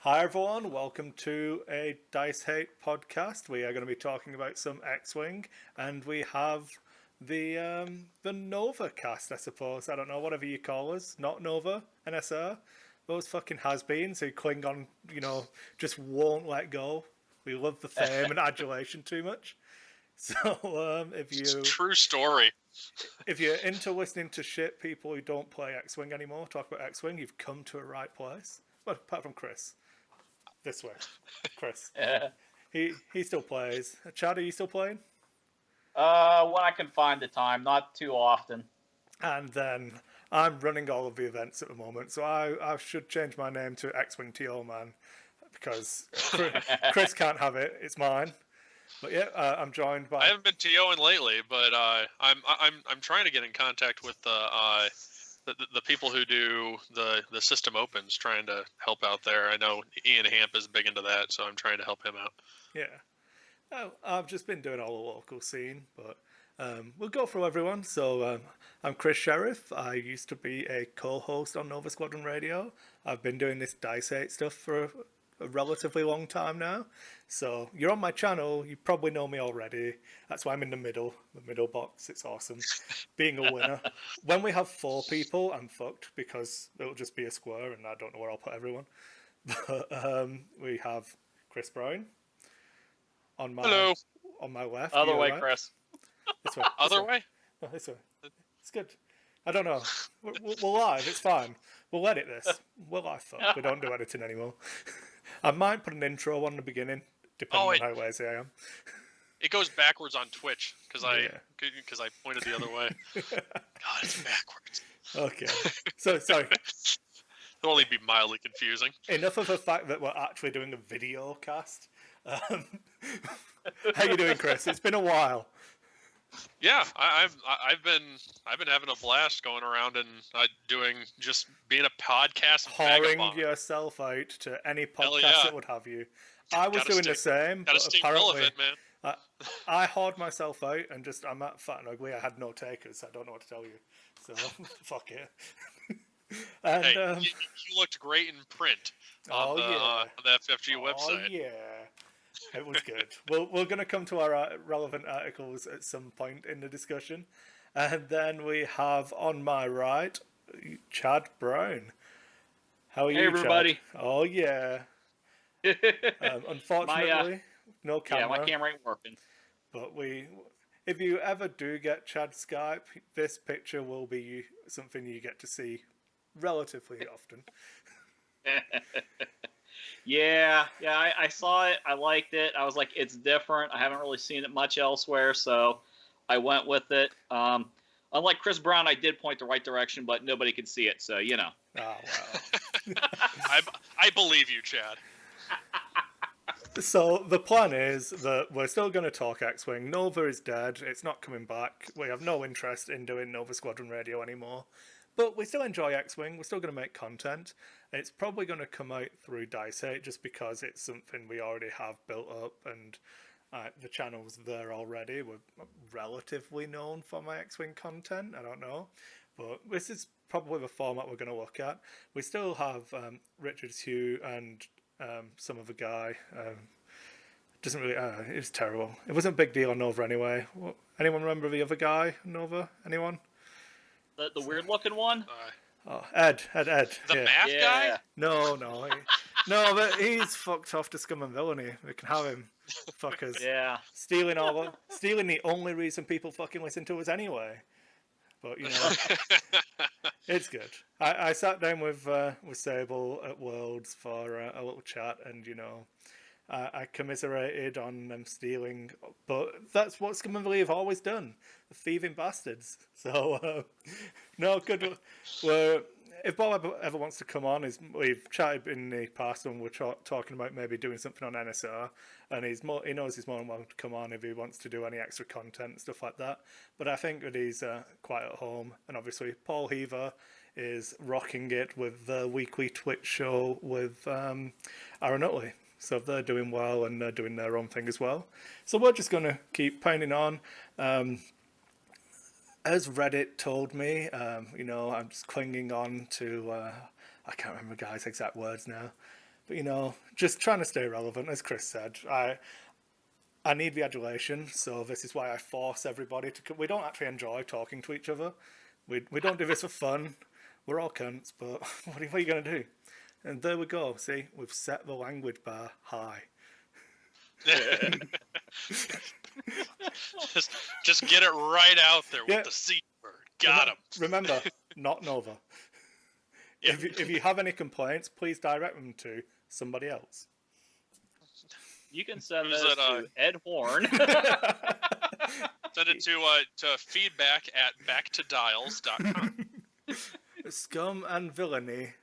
Hi everyone, welcome to a Dice Hate podcast. We are going to be talking about some X-wing, and we have the Nova cast, I suppose. I don't know, whatever you call us. Not Nova, NSR. Those fucking has-beens who cling on, just won't let go. We love the fame and adulation too much. So It's a true story. if you're into listening to shit people who don't play X-wing anymore talk about X-wing, you've come to a right place. Well, apart from Kris. This way, Kris. He still plays. Chad, are you still playing? When I can find the time, not too often. And then I'm running all of the events at the moment, so I should change my name to X-Wing TO Man because Kris can't have it. It's mine. But yeah, I'm joined by. I haven't been TOing lately, but I'm trying to get in contact with the people who do the system opens, trying to help out there. I know Ian Hamp is big into that, so I'm trying to help him out. Yeah. Oh, I've just been doing all the local scene, but we'll go through everyone. So I'm Kris Sheriff. I used to be a co-host on Nova Squadron Radio. I've been doing this Dice 8 stuff for a relatively long time now. So you're on my channel, you probably know me already. That's why I'm in the middle box. It's awesome. Being a winner. When we have 4 people, I'm fucked because it'll just be a square and I don't know where I'll put everyone. But we have Chris Brown on my left. Other way, right? Kris. This way. Other way? Oh, this way. It's good. I don't know. We're live. It's fine. We'll edit this. We're live, fuck. We don't do editing anymore. I might put an intro on the beginning, depending on how lazy I am. It goes backwards on Twitch because I pointed the other way. God, it's backwards. Okay. So sorry. It'll only be mildly confusing. Enough of the fact that we're actually doing a video cast. How you doing, Kris? It's been a while. Yeah, I've been having a blast going around and being a podcast whoring yourself out to any podcast that would have you. I was doing the same, but apparently relevant, man. I hoard myself out and I'm at Fat and Ugly. I had no takers. I don't know what to tell you. So fuck it. And hey, you looked great in print on the FFG website. Oh yeah. It was good. We're going to come to our relevant articles at some point in the discussion. And then we have on my right, Chad Brown. How are you, everybody? Chad? Oh, yeah. Unfortunately, no camera. Yeah, my camera ain't working. But if you ever do get Chad Skype, this picture will be something you get to see relatively often. Yeah, I saw it. I liked it. I was like, it's different. I haven't really seen it much elsewhere, so I went with it. Unlike Chris Brown, I did point the right direction, but nobody could see it, so you know. Oh, wow. I believe you, Chad. So the plan is that we're still going to talk X-Wing. Nova is dead. It's not coming back. We have no interest in doing Nova Squadron Radio anymore. But we still enjoy X-Wing. We're still going to make content. It's probably going to come out through Dice 8 just because it's something we already have built up and the channel's there already. We're relatively known for my X-Wing content. I don't know. But this is probably the format we're going to look at. We still have Richard Hugh and some other guy. Doesn't really... it was terrible. It wasn't a big deal on Nova anyway. Anyone remember the other guy, Nova? Anyone? The weird looking one? Ed. The math guy? No, but he's fucked off to scum and villainy. We can have him, fuckers. Yeah. Stealing the only reason people fucking listen to us anyway. But it's good. I sat down with Sable at Worlds for a little chat, and I commiserated on them stealing, but that's what Scum and Villainy have always done. The thieving bastards. So, no, good. If Bob ever wants to come on, we've chatted in the past and we're talking about maybe doing something on NSR, and he knows he's more than welcome to come on if he wants to do any extra content and stuff like that. But I think that he's quite at home, and obviously Paul Heaver is rocking it with the weekly Twitch show with Aaron Utley. So they're doing well and they're doing their own thing as well. So we're just going to keep pounding on. As Reddit told me, I'm just clinging on to, I can't remember the guy's exact words now, But, just trying to stay relevant, as Kris said. I need the adulation, so this is why I force everybody to... We don't actually enjoy talking to each other. We don't do this for fun. We're all cunts, but what are you going to do? And there we go. See, we've set the language bar high. just get it right out there with the C word. Got him. Remember, not Nova. Yeah. If you have any complaints, please direct them to somebody else. You can send those to Ed Horn. Send it to feedback@backtodials.com. Scum and villainy.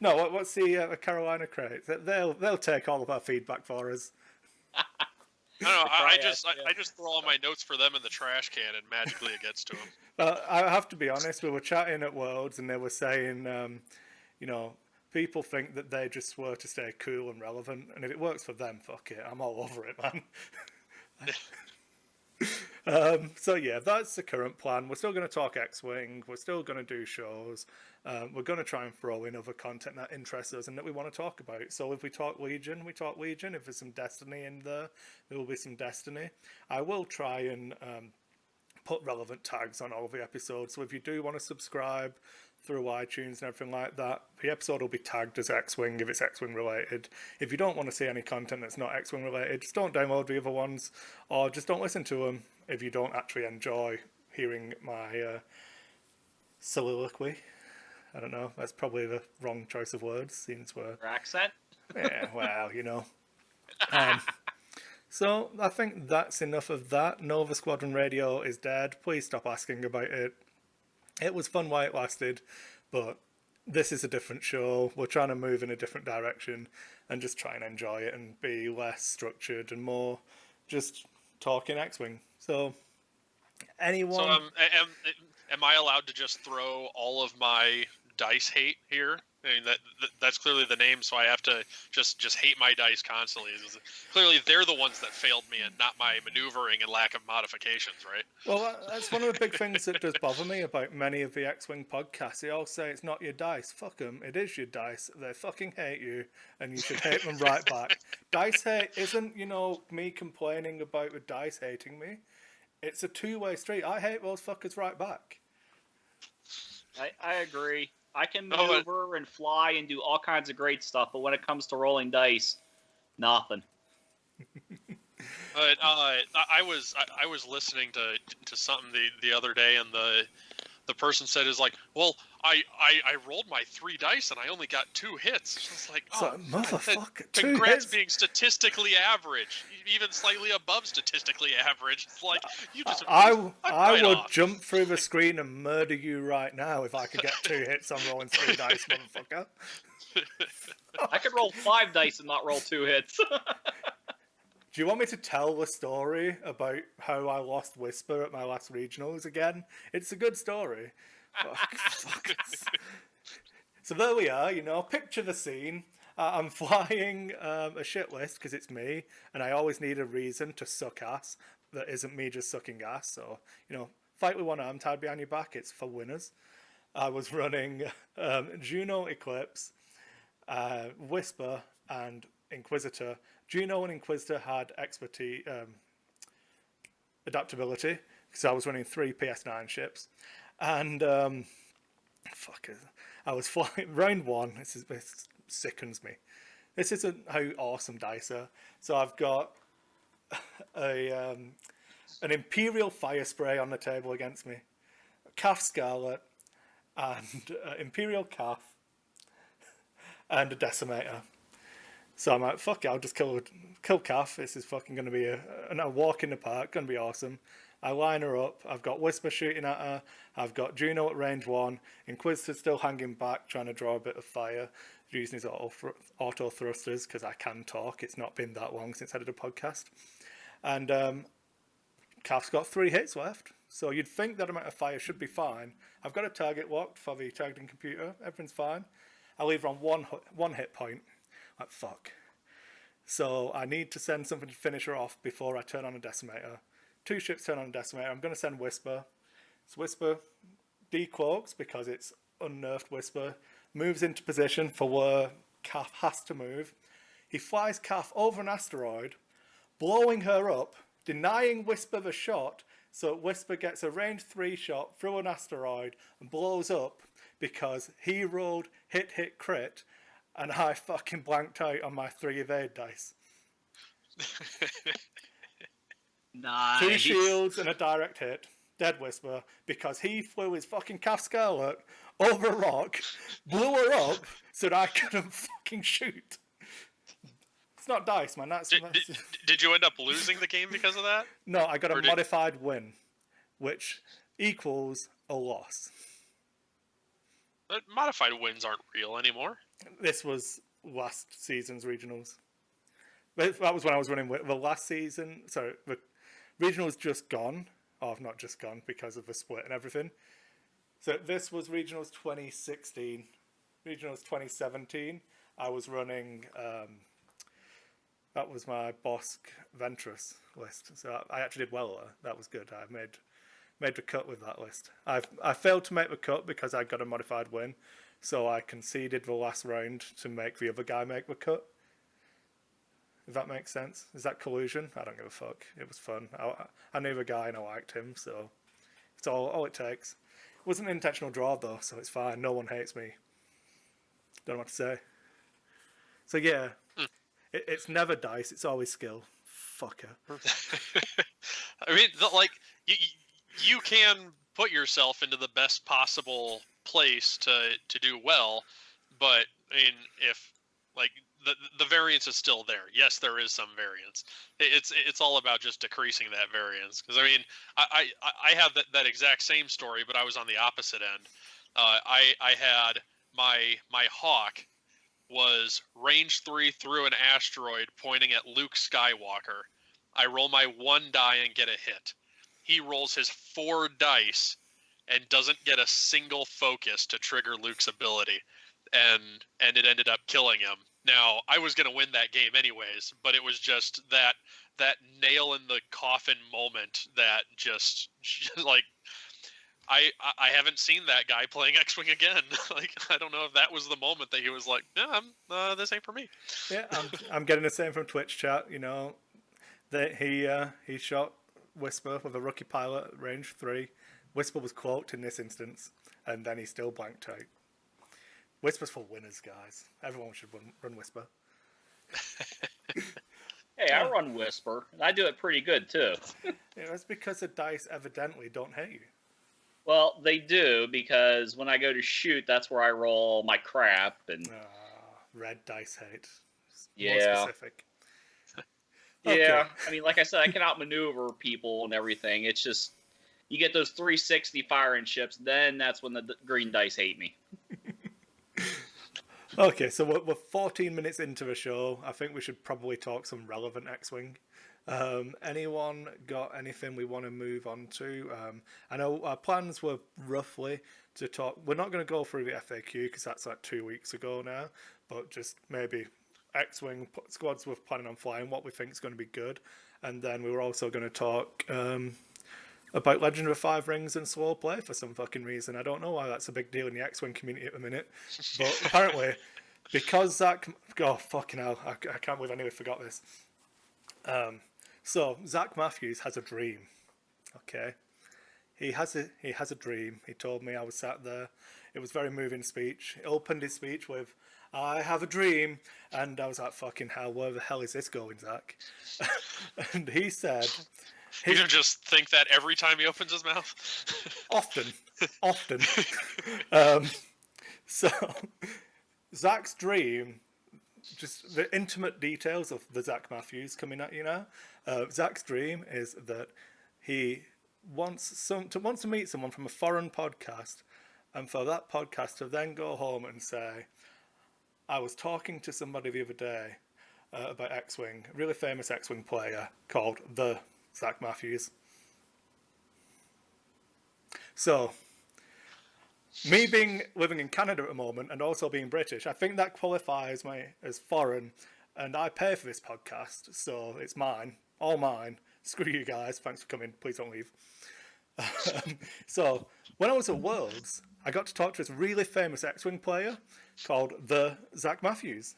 No, what's the Carolina crate? They'll take all of our feedback for us. I don't know. I just throw all my notes for them in the trash can, and magically it gets to them. I have to be honest. We were chatting at Worlds, and they were saying, people think that they just swear to stay cool and relevant, and if it works for them, fuck it. I'm all over it, man. So yeah, that's the current plan. We're still going to talk X-Wing. We're still going to do shows. We're going to try and throw in other content that interests us and that we want to talk about. So if we talk Legion, we talk Legion. If there's some Destiny in there, there will be some Destiny. I will try and put relevant tags on all of the episodes. So if you do want to subscribe through iTunes and everything like that, the episode will be tagged as X-Wing if it's X-Wing related. If you don't want to see any content that's not X-Wing related, just don't download the other ones, or just don't listen to them if you don't actually enjoy hearing my soliloquy. I don't know, that's probably the wrong choice of words, since we're... Your accent? Yeah, well, So I think that's enough of that. Nova Squadron Radio is dead. Please stop asking about it. It was fun while it lasted, but this is a different show. We're trying to move in a different direction and just try and enjoy it and be less structured and more just talking X-Wing. So, anyone... So, am I allowed to just throw all of my dice hate here? I mean, that's clearly the name, so I have to just hate my dice constantly. Clearly, they're the ones that failed me, and not my maneuvering and lack of modifications, right? Well, that's one of the big things that does bother me about many of the X-Wing podcasts. They all say it's not your dice. Fuck them. It is your dice. They fucking hate you, and you should hate them right back. Dice hate isn't, me complaining about the dice hating me. It's a two-way street. I hate those fuckers right back. I agree. I can maneuver and fly and do all kinds of great stuff, but when it comes to rolling dice, nothing. I was listening to something the other day, and the person said is like, well, I rolled my 3 dice and I only got 2 hits. It's just like, oh, motherfucker! Congrats being statistically average, even slightly above statistically average. It's like you just. I would jump through the screen and murder you right now if I could get 2 hits on rolling 3 dice, motherfucker. I could roll 5 dice and not roll 2 hits. Do you want me to tell the story about how I lost Whisper at my last regionals again? It's a good story. Fuck. So there we are, picture the scene. I'm flying a shit list because it's me, and I always need a reason to suck ass that isn't me just sucking ass. So, fight with one arm tied behind your back, it's for winners. I was running Juno Eclipse, Whisper, and Inquisitor. Juno and Inquisitor had expertise, adaptability, because I was running 3 PS9 ships. And, I was flying, round 1, this sickens me. This isn't how awesome dice are. So I've got an Imperial Fire Spray on the table against me, a Calf Scarlet, and Imperial Calf, and a Decimator. So I'm like, fuck it, I'll just kill Calf. This is fucking going to be a walk in the park, going to be awesome. I line her up. I've got Whisper shooting at her. I've got Juno at range 1. Inquisitor still hanging back, trying to draw a bit of fire, using his auto thrusters, because I can talk. It's not been that long since I did a podcast. And Calf's got 3 hits left. So you'd think that amount of fire should be fine. I've got a target locked for the targeting computer. Everything's fine. I leave her on one hit point. Like, fuck. So I need to send something to finish her off before I turn on a Decimator. 2 ships turn on a Decimator. I'm going to send Whisper. So Whisper decloaks because it's unnerved Whisper, moves into position for where Calf has to move. He flies Calf over an asteroid, blowing her up, denying Whisper the shot, so Whisper gets a range 3 shot through an asteroid and blows up because he rolled hit, crit, and I fucking blanked out on my 3 evade dice. Nice. 2 shields and a direct hit. Dead Whisper, because he flew his fucking Calf Scarlet over a rock, blew her up so that I couldn't fucking shoot. It's not dice, man. Did you end up losing the game because of that? No, I got a modified win, which equals a loss. But modified wins aren't real anymore. This was last season's regionals. That was when I was running with the last season. So the regionals just gone. Oh, not just gone because of the split and everything. So this was regionals 2016. Regionals 2017. I was running. That was my Bosk Ventress list. So I actually did well there. That was good. I made the cut with that list. I failed to make the cut because I got a modified win. So I conceded the last round to make the other guy make the cut. If that makes sense. Is that collusion? I don't give a fuck. It was fun. I knew the guy and I liked him, so it's all it takes. It wasn't an intentional draw though, so it's fine. No one hates me. Don't know what to say. So yeah, it's never dice. It's always skill. Fucker. I mean, you can put yourself into the best possible place to do well, but I mean, if like the variance is still there. Yes, there is some variance. It's all about just decreasing that variance. Because I mean, I have that exact same story, but I was on the opposite end. I had my Hawk was range 3 through an asteroid pointing at Luke Skywalker. I roll my 1 die and get a hit. He rolls his 4 dice and doesn't get a single focus to trigger Luke's ability, and it ended up killing him. Now, I was going to win that game anyways, but it was just that nail in the coffin moment that just like, I haven't seen that guy playing X-Wing again. Like, I don't know if that was the moment that he was like, yeah, this ain't for me. Yeah, I'm getting the same from Twitch chat, you know, that he shot Whisper with a rookie pilot at range 3. Whisper was cloaked in this instance, and then he still blanked out. Whisper's for winners, guys. Everyone should run Whisper. Hey, I run Whisper, and I do it pretty good, too. Yeah, that's because the dice evidently don't hate you. Well, they do, because when I go to shoot, that's where I roll my crap. And red dice hate. Yeah. More specific. Okay. Yeah, I mean, like I said, I can outmaneuver people and everything. It's just, you get those 360 firing ships, then that's when the green dice hate me. Okay, so we're 14 minutes into the show. I think we should probably talk some relevant X-Wing. Anyone got anything we want to move on to? I know our plans were roughly to talk. We're not going to go through the FAQ because that's like 2 weeks ago now, but just maybe X-Wing squads we're planning on flying, what we think is going to be good. And then we were also going to talk about Legend of the Five Rings and slow play for some fucking reason. I don't know why that's a big deal in the X-Wing community at the minute. But apparently, because Zach... Oh, fucking hell. I can't believe I nearly forgot this. So, Zach Matthews has a dream. Okay? He has a dream. He told me I was sat there. It was a very moving speech. He opened his speech with, I have a dream. And I was like, fucking hell, where the hell is this going, Zach? And he said... You just think that every time he opens his mouth? Often. So, Zach's dream, just the intimate details of the Zach Matthews coming at you now. Zach's dream is that he wants to meet someone from a foreign podcast, and for that podcast to then go home and say, I was talking to somebody the other day about X-Wing, a really famous X-Wing player called the Zach Matthews. So, me living in Canada at the moment and also being British, I think that qualifies me as foreign, and I pay for this podcast, so it's mine, all mine. Screw you guys, thanks for coming, please don't leave. So, when I was at Worlds, I got to talk to this really famous X-Wing player called the Zach Matthews.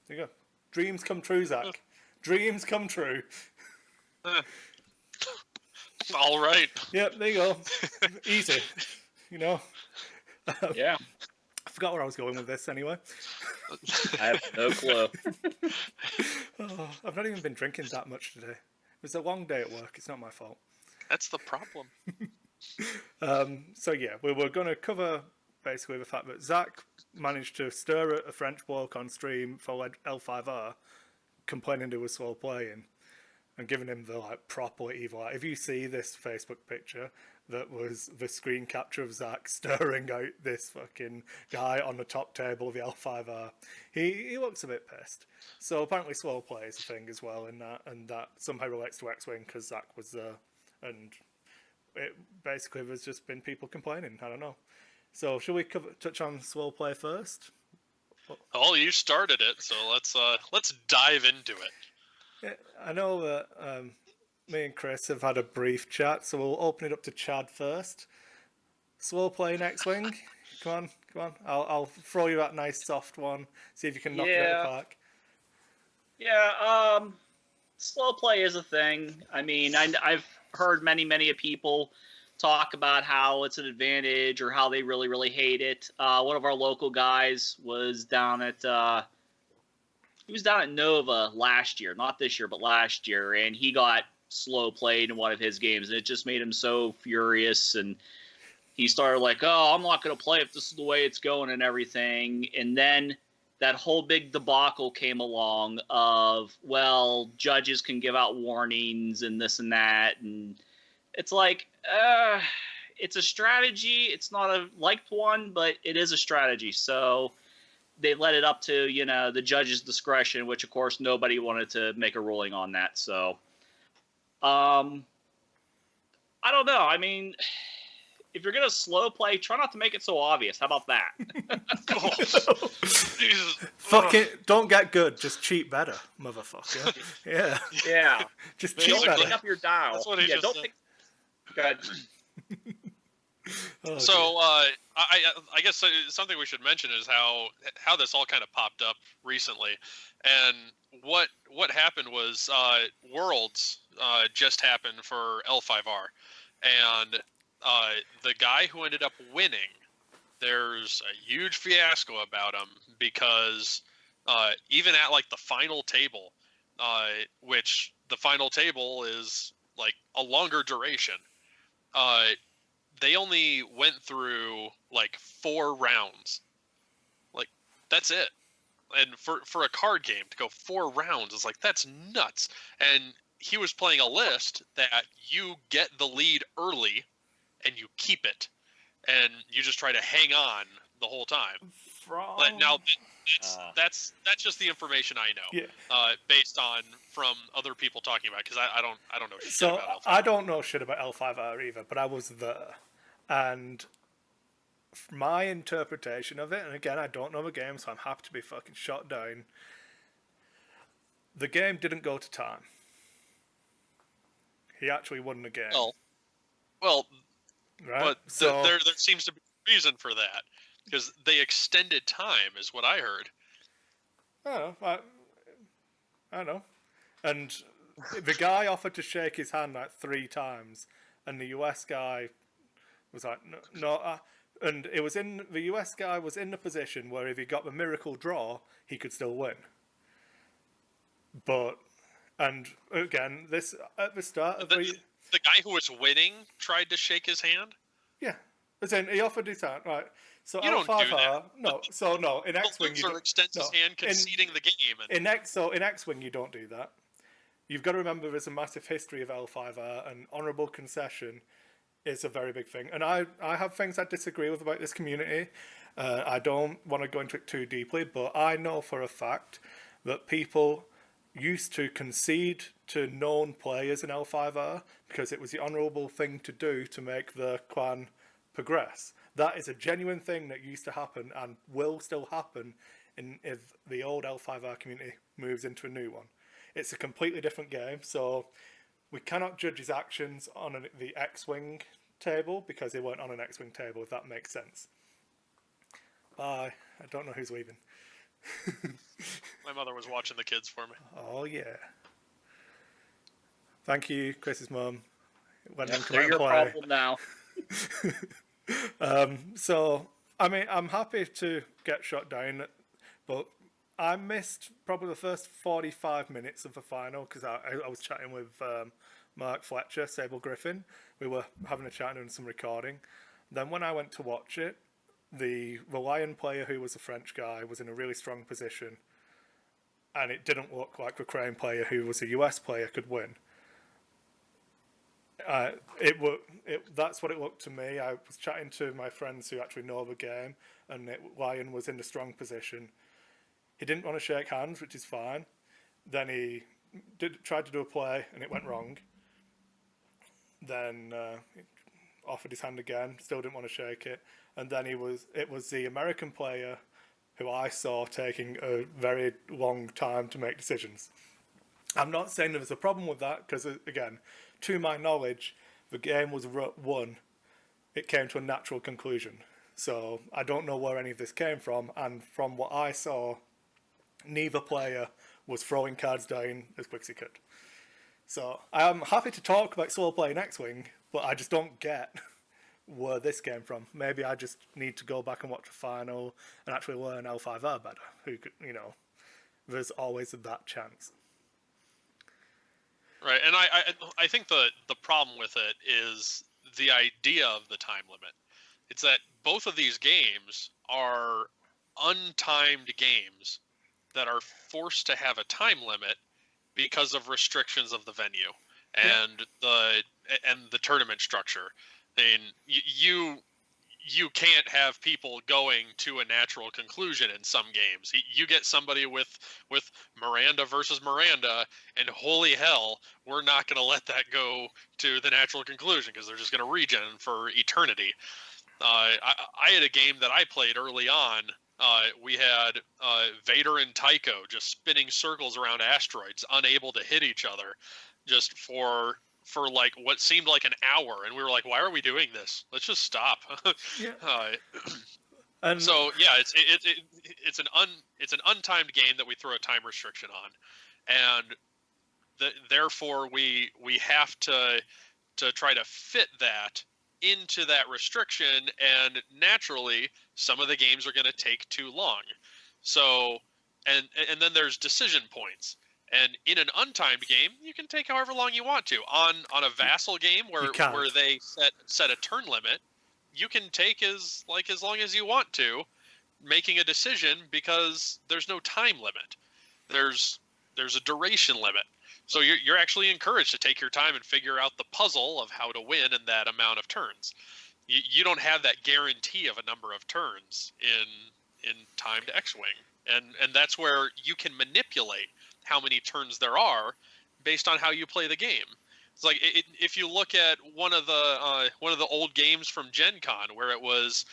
There you go. Dreams come true, Zach. Dreams come true. All right. Yep, there you go. Easy. You know? Yeah. I forgot where I was going with this anyway. I have no clue. Oh, I've not even been drinking that much today. It was a long day at work. It's not my fault. That's the problem. So yeah, we were going to cover basically the fact that Zach managed to stir a French bloke on stream for L5R, complaining he was slow playing, and giving him the like proper evil eye. If you see this Facebook picture, that was the screen capture of Zach stirring out this fucking guy on the top table of the L5R. He looks a bit pissed. So apparently slow play is a thing as well in that, and that somehow relates to X-Wing because Zach was there, and it basically there's just been people complaining. I don't know. So should we touch on slow play first? Oh, you started it, so let's dive into it. Yeah, I know that me and Kris have had a brief chat, so we'll open it up to Chad first. Slow play in X-Wing. Come on. I'll throw you that nice soft one. See if you can knock it out of the park. Yeah, slow play is a thing. I mean, I've heard many people talk about how it's an advantage or how they really, really hate it. One of our local guys was down at Nova last year, not this year, but last year, and he got slow played in one of his games, and it just made him so furious, and he started like, oh, I'm not going to play if this is the way it's going and everything. And then that whole big debacle came along of, well, judges can give out warnings and this and that, and it's like, it's a strategy. It's not a liked one, but it is a strategy. So they let it up to, the judge's discretion, which of course nobody wanted to make a ruling on that. So, I don't know. I mean, if you're going to slow play, try not to make it so obvious. How about that? Oh, Jesus. Fuck it. Don't get good. Just cheat better, motherfucker. Yeah. Yeah. Just Basically, cheat Don't better. pick up your dial. That's what he just don't said. pick. Go ahead. Oh, So dear. I guess something we should mention is how this all kind of popped up recently, and what happened was Worlds just happened for L5R, and the guy who ended up winning, there's a huge fiasco about him because even at like the final table, which the final table is like a longer duration, they only went through like 4 rounds. Like, that's it. And for a card game to go 4 rounds is like, that's nuts. And he was playing a list that you get the lead early and you keep it, and you just try to hang on the whole time. But now that's just the information I know. Yeah. Based on from other people talking about it, because I don't know shit So about L5R. I don't know shit about L5R either, but I was there, and my interpretation of it, and again, I don't know the game, so I'm happy to be fucking shot down. The game didn't go to time. He actually won the game. Well, right? but So there seems to be a reason for that, because they extended time, is what I heard. I don't know. And the guy offered to shake his hand like 3 times, and the US guy was like, no. And it was the US guy was in the position where if he got the miracle draw, he could still win. But, and again, this at the start of The guy who was winning tried to shake his hand. yeah, as in he offered his hand, right? So You don't do L5R, that. no, in X-Wing you don't. extends his hand, conceding the game. And In X-Wing you don't do that. You've got to remember there's a massive history of L5R, and honourable concession is a very big thing. And I have things I disagree with about this community. I don't want to go into it too deeply, but I know for a fact that people used to concede to known players in L5R because it was the honourable thing to do to make the clan progress. That is a genuine thing that used to happen and will still happen if the old L5R community moves into a new one. It's a completely different game, so we cannot judge his actions on the X-Wing table because they weren't on an X-Wing table, if that makes sense. Bye. I don't know who's leaving. My mother was watching the kids for me. Oh, yeah. Thank you, Chris's mum. They're your problem now. So, I mean, I'm happy to get shot down, but I missed probably the first 45 minutes of the final because I was chatting with Mark Fletcher, Sable Griffin. We were having a chat and some recording. Then when I went to watch it, the Lion player, who was a French guy, was in a really strong position, and it didn't look like the Crane player, who was a US player, could win. That's what it looked to me. I was chatting to my friends who actually know the game, and Lion was in a strong position. He didn't want to shake hands, which is fine. Then he tried to do a play, and it went wrong. Then he offered his hand again, still didn't want to shake it. And then it was the American player who I saw taking a very long time to make decisions. I'm not saying there was a problem with that, because, again, to my knowledge, the game was won. It came to a natural conclusion. So I don't know where any of this came from, and from what I saw, neither player was throwing cards down as quick as he could. So I'm happy to talk about slow playing X-Wing, but I just don't get where this came from. Maybe I just need to go back and watch the final and actually learn L5R better. Who could, there's always that chance. Right, and I think the problem with it is the idea of the time limit. It's that both of these games are untimed games that are forced to have a time limit because of restrictions of the venue and the tournament structure. I mean, you can't have people going to a natural conclusion in some games. You get somebody with Miranda versus Miranda, and holy hell, we're not going to let that go to the natural conclusion because they're just going to regen for eternity. I had a game that I played early on. We had Vader and Tycho just spinning circles around asteroids, unable to hit each other, just for like what seemed like an hour, and we were like, why are we doing this? Let's just stop. And so yeah, it's an untimed game that we throw a time restriction on, and therefore we have to try to fit that into that restriction, and naturally some of the games are going to take too long. So and then there's decision points. And in an untimed game, you can take however long you want to. On a vassal game where they set a turn limit, you can take as long as you want to, making a decision because there's no time limit. There's a duration limit. So you're actually encouraged to take your time and figure out the puzzle of how to win in that amount of turns. You don't have that guarantee of a number of turns in timed X-Wing. And that's where you can manipulate how many turns there are based on how you play the game. It's like if you look at one of the old games from Gen Con where it was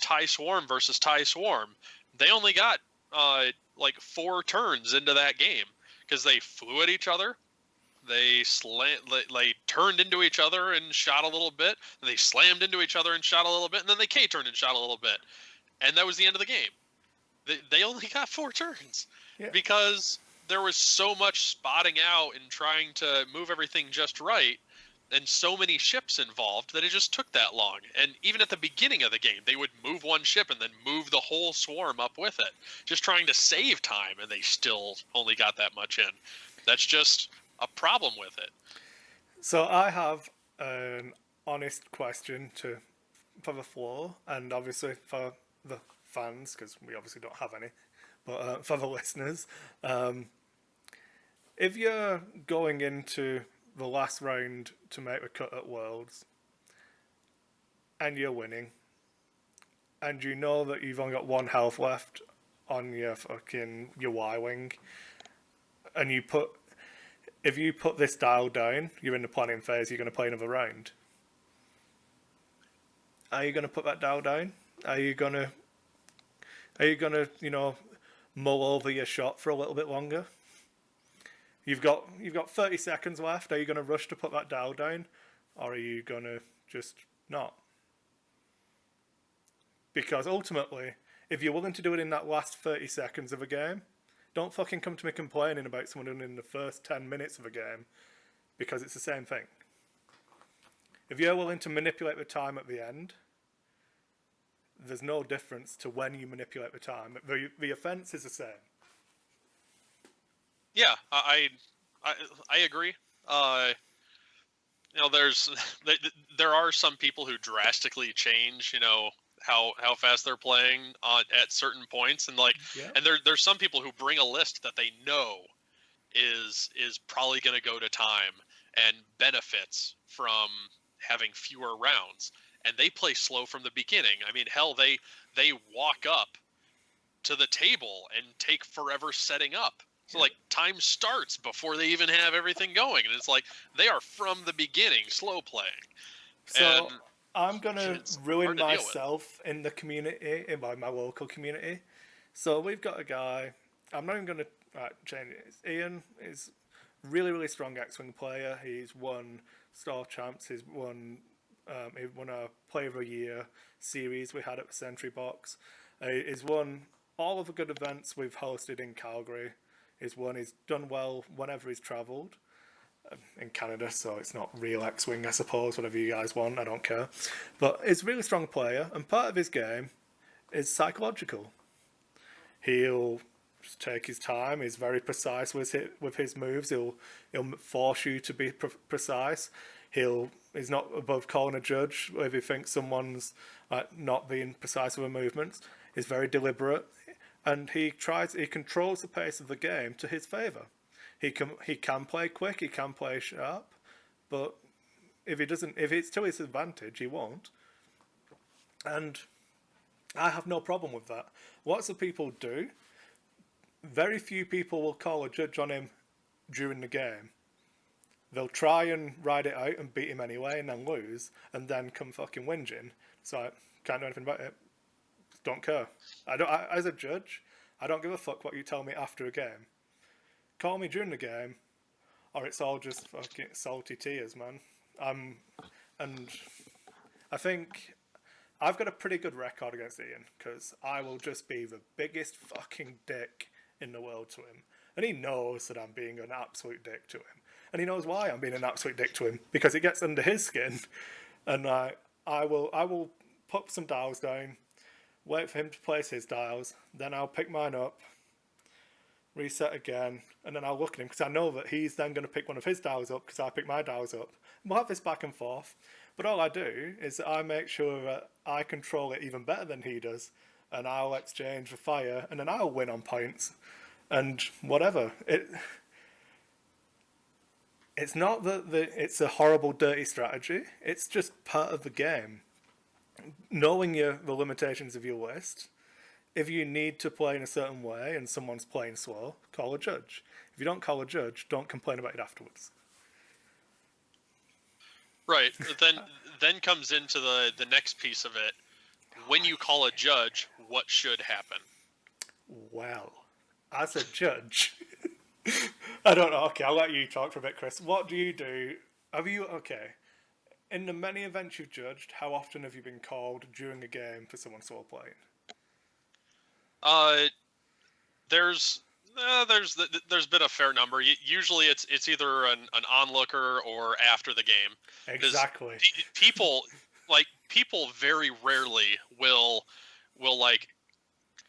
TIE Swarm versus TIE Swarm, they only got like 4 turns into that game because they flew at each other, they turned into each other and shot a little bit, and they slammed into each other and shot a little bit, and then they K-turned and shot a little bit, and that was the end of the game. They only got 4 turns because there was so much spotting out and trying to move everything just right, and so many ships involved that it just took that long. And even at the beginning of the game, they would move one ship and then move the whole swarm up with it, just trying to save time, and they still only got that much in. That's just a problem with it. So I have an honest question for the floor, and obviously for the fans, because we obviously don't have any, but for the listeners, if you're going into the last round to make the cut at Worlds, and you're winning, and you know that you've only got 1 health left on your Y-Wing, and if you put this dial down, you're in the planning phase, you're going to play another round. Are you going to put that dial down? Are you going to, mull over your shot for a little bit longer? You've got 30 seconds left. Are you going to rush to put that dial down? Or are you going to just not. Because ultimately, if you're willing to do it in that last 30 seconds of a game, don't fucking come to me complaining about someone doing it in the first 10 minutes of a game, because it's the same thing. If you're willing to manipulate the time at the end, there's no difference to when you manipulate the time. The offence is the same. Yeah, I agree. There are some people who drastically change, how fast they're playing at certain points, and and there's some people who bring a list that they know is probably going to go to time and benefits from having fewer rounds, and they play slow from the beginning. I mean, hell, they walk up to the table and take forever setting up. So time starts before they even have everything going, and it's they are from the beginning slow playing. So and I'm gonna ruin myself in the community, in my local community. So we've got a guy. I'm not even gonna change it. Ian is really, really strong X-Wing player. He's won Star Champs. He won our Player of the Year series we had at the Sentry Box. He's won all of the good events we've hosted in Calgary. He's done well whenever he's travelled in Canada, so it's not real X-Wing, I suppose, whatever you guys want, I don't care. But he's a really strong player, and part of his game is psychological. He'll just take his time, he's very precise with his moves, he'll force you to be precise. He's not above calling a judge if he thinks someone's not being precise with their movements. He's very deliberate. And he controls the pace of the game to his favour. He can play quick, he can play sharp, but if it's to his advantage, he won't. And I have no problem with that. Lots of people do. Very few people will call a judge on him during the game. They'll try and ride it out and beat him anyway, and then lose, and then come fucking whinging. So can't do anything about it. Don't care. As a judge, I don't give a fuck what you tell me after a game. Call me during the game, or it's all just fucking salty tears, man. And I think I've got a pretty good record against Ian, because I will just be the biggest fucking dick in the world to him. And he knows that I'm being an absolute dick to him. And he knows why I'm being an absolute dick to him, because it gets under his skin. And I will put some dials down, wait for him to place his dials, then I'll pick mine up, reset again, and then I'll look at him, because I know that he's then going to pick one of his dials up, because I pick my dials up. We'll have this back and forth, but all I do is I make sure that I control it even better than he does, and I'll exchange the fire, and then I'll win on points, and whatever. It's not that it's a horrible, dirty strategy, it's just part of the game. Knowing the limitations of your list, if you need to play in a certain way and someone's playing slow, call a judge. If you don't call a judge, don't complain about it afterwards. Right. Then comes into the next piece of it. When you call a judge, what should happen? Well, as a judge, I don't know. Okay, I'll let you talk for a bit, Chris. What do you do? In the many events you've judged, how often have you been called during a game for someone slow playing? There's been a fair number. Usually it's either an onlooker or after the game. Exactly. People very rarely will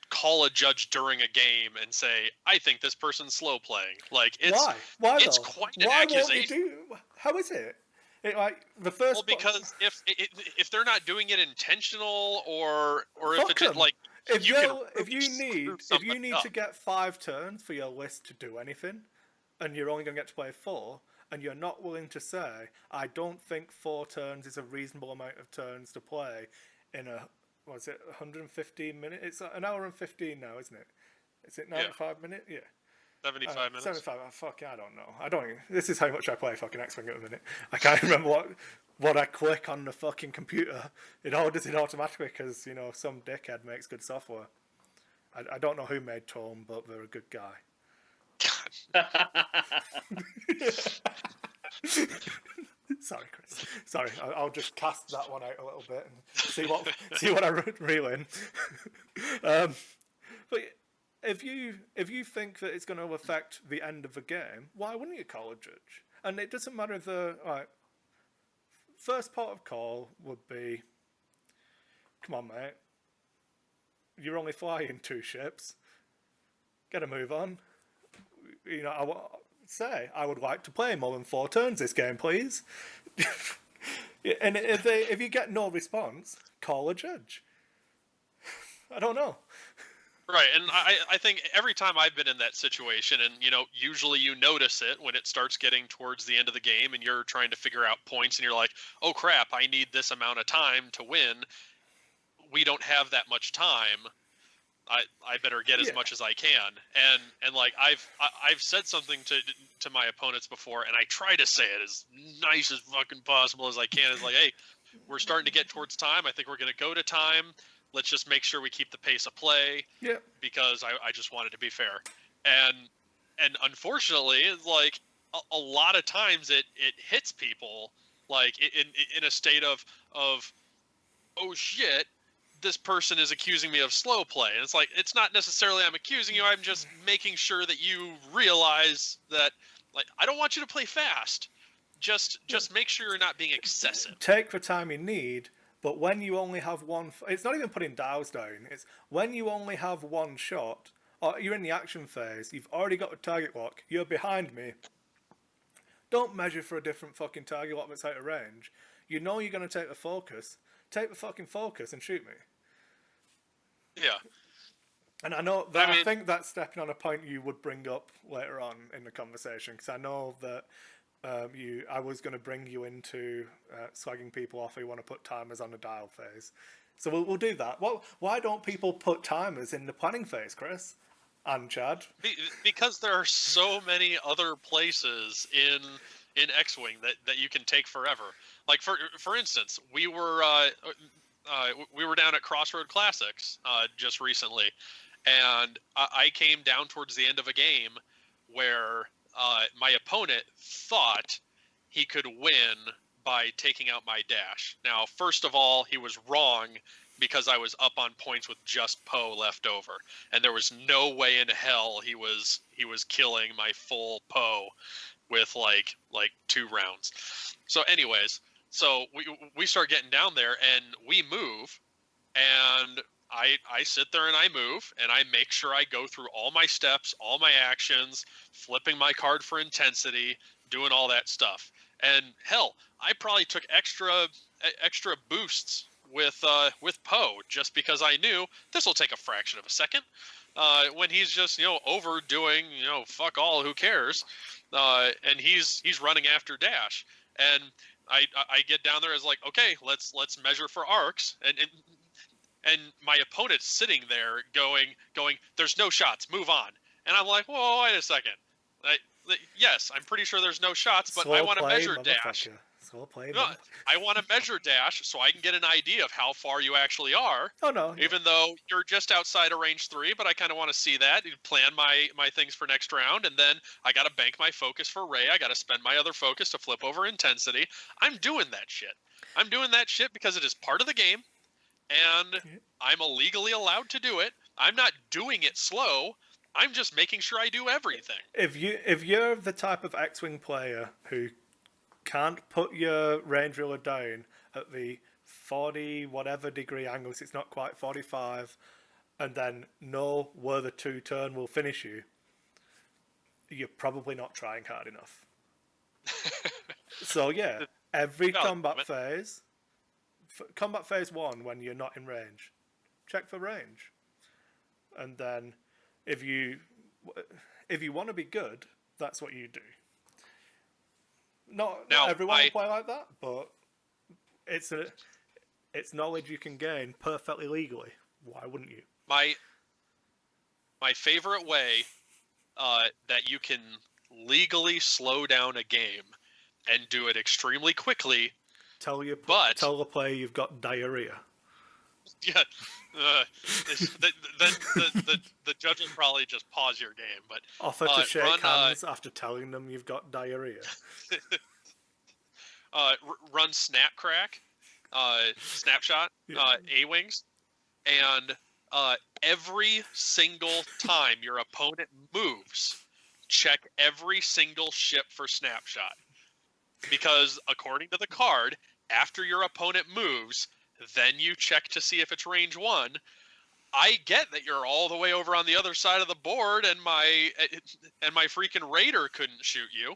call a judge during a game and say, "I think this person's slow playing." Why? It's though? Quite an accusation. How is it? Because if they're not doing it intentional, or if it's just if you need to get 5 turns for your list to do anything, and you're only going to get to play 4, and you're not willing to say, I don't think 4 turns is a reasonable amount of turns to play in 115 minutes? It's an hour and 15 now, isn't it? Is it 95 minutes? Yeah. 75 minutes. 75. I don't know. This is how much I play fucking X-Wing at the minute. I can't remember what I click on the fucking computer. It all does it automatically because, some dickhead makes good software. I don't know who made Tome, but they're a good guy. Sorry, Chris. Sorry, I'll just cast that one out a little bit and see what I reel in. But if you think that it's going to affect the end of the game, why wouldn't you call a judge? And it doesn't matter if the first part of call would be, come on, mate, you're only flying 2 ships. Get a move on. You know, I would like to play more than 4 turns this game, please. And if you get no response, call a judge. I don't know. Right, and I think every time I've been in that situation, and usually you notice it when it starts getting towards the end of the game, and you're trying to figure out points, and you're like, oh crap, I need this amount of time to win. We don't have that much time. I better get as much as I can, and like I've said something to my opponents before, and I try to say it as nice as fucking possible as I can. It's like, hey, we're starting to get towards time. I think we're going to go to time. Let's just make sure we keep the pace of play. Yeah. Because I just want it to be fair, and unfortunately, it's like a lot of times it hits people like in a state of oh shit. This person is accusing me of slow play, and it's like, it's not necessarily I'm accusing you, I'm just making sure that you realize that, like, I don't want you to play fast, just make sure you're not being excessive. Take the time you need, but when you only have one, it's not even putting dials down, it's when you only have one shot, or you're in the action phase, you've already got a target lock, you're behind me, don't measure for a different fucking target lock that's out of range. You know you're going to take the fucking focus and shoot me. Yeah. And I know that I think that's stepping on a point you would bring up later on in the conversation, because I know that I was going to bring you into slagging people off who want to put timers on the dial phase. So we'll do that. Why don't people put timers in the planning phase, Chris and Chad? Because there are so many other places in X-Wing that you can take forever. Like for instance, we were down at Crossroad Classics just recently, and I came down towards the end of a game where my opponent thought he could win by taking out my dash. Now, first of all, he was wrong because I was up on points with just Poe left over, and there was no way in hell he was killing my full Poe with like 2 rounds. So anyways, so we start getting down there, and we move, and I sit there and I move, and I make sure I go through all my steps, all my actions, flipping my card for intensity, doing all that stuff. And hell, I probably took extra boosts with Poe just because I knew this will take a fraction of a second. When he's just overdoing fuck all, who cares? And he's running after dash, and I get down there as like, okay, let's measure for arcs, and my opponent's sitting there going, there's no shots, move on. And I'm like, whoa, wait a second. Yes, I'm pretty sure there's no shots, but I want to measure dash. No, I want to measure dash so I can get an idea of how far you actually are. Oh no. Even though you're just outside of range 3, but I kind of want to see that, plan my things for next round, and then I got to bank my focus for Ray. I got to spend my other focus to flip over intensity. I'm doing that shit. I'm doing that shit because it is part of the game, and I'm illegally allowed to do it. I'm not doing it slow. I'm just making sure I do everything. If you're the type of X-Wing player who can't put your range ruler down at the 40 whatever degree angles, it's not quite 45, and then know where the 2 turn will finish you, you're probably not trying hard enough. So yeah, every combat phase 1 when you're not in range, check for range, and then if you want to be good, that's what you do. Not everyone will play like that, but it's knowledge you can gain perfectly legally. Why wouldn't you? My favorite way that you can legally slow down a game and do it extremely quickly. Tell the player you've got diarrhea. Yeah, then the judge will probably just pause your game. But offer to shake hands after telling them you've got diarrhea. run Snapshot, A-Wings, and every single time your opponent moves, check every single ship for Snapshot. Because according to the card, after your opponent moves, then you check to see if it's range 1. I get that you're all the way over on the other side of the board and my freaking raider couldn't shoot you.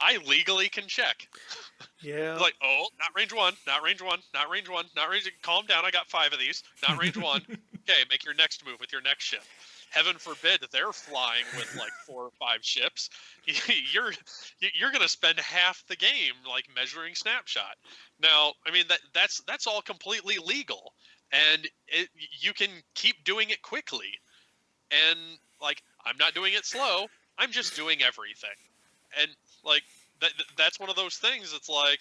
I legally can check. Yeah. Like, oh, not range 1, not range 1, not range 1, not range. Calm down, I got 5 of these. Not range 1. Okay, make your next move with your next ship. Heaven forbid they're flying with like 4 or 5 ships. You're gonna spend half the game like measuring Snapshot. Now, I mean that's all completely legal, and you can keep doing it quickly. And like, I'm not doing it slow. I'm just doing everything, and like. That's one of those things. It's like,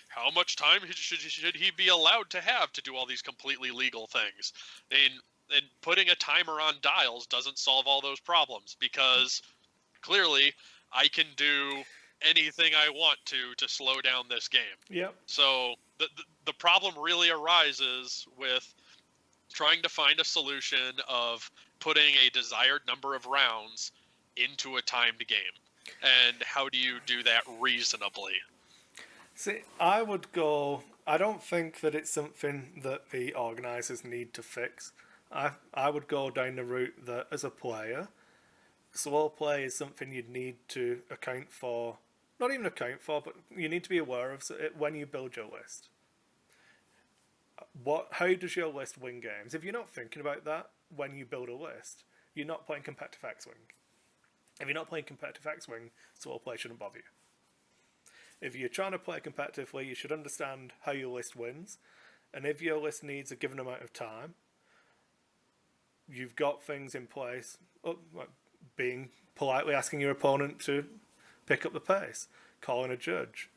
how much time should he be allowed to have to do all these completely legal things? And putting a timer on dials doesn't solve all those problems, because clearly I can do anything I want to slow down this game. Yep. So the problem really arises with trying to find a solution of putting a desired number of rounds into a timed game. And how do you do that reasonably? See, I don't think that it's something that the organisers need to fix. I would go down the route that, as a player, slow play is something you'd need to account for. Not even account for, but you need to be aware of when you build your list. How does your list win games? If you're not thinking about that when you build a list, you're not playing competitive X-Wing. If you're not playing competitive X-Wing, slow play shouldn't bother you. If you're trying to play competitively, you should understand how your list wins. And if your list needs a given amount of time, you've got things in place, like being politely asking your opponent to pick up the pace, calling a judge.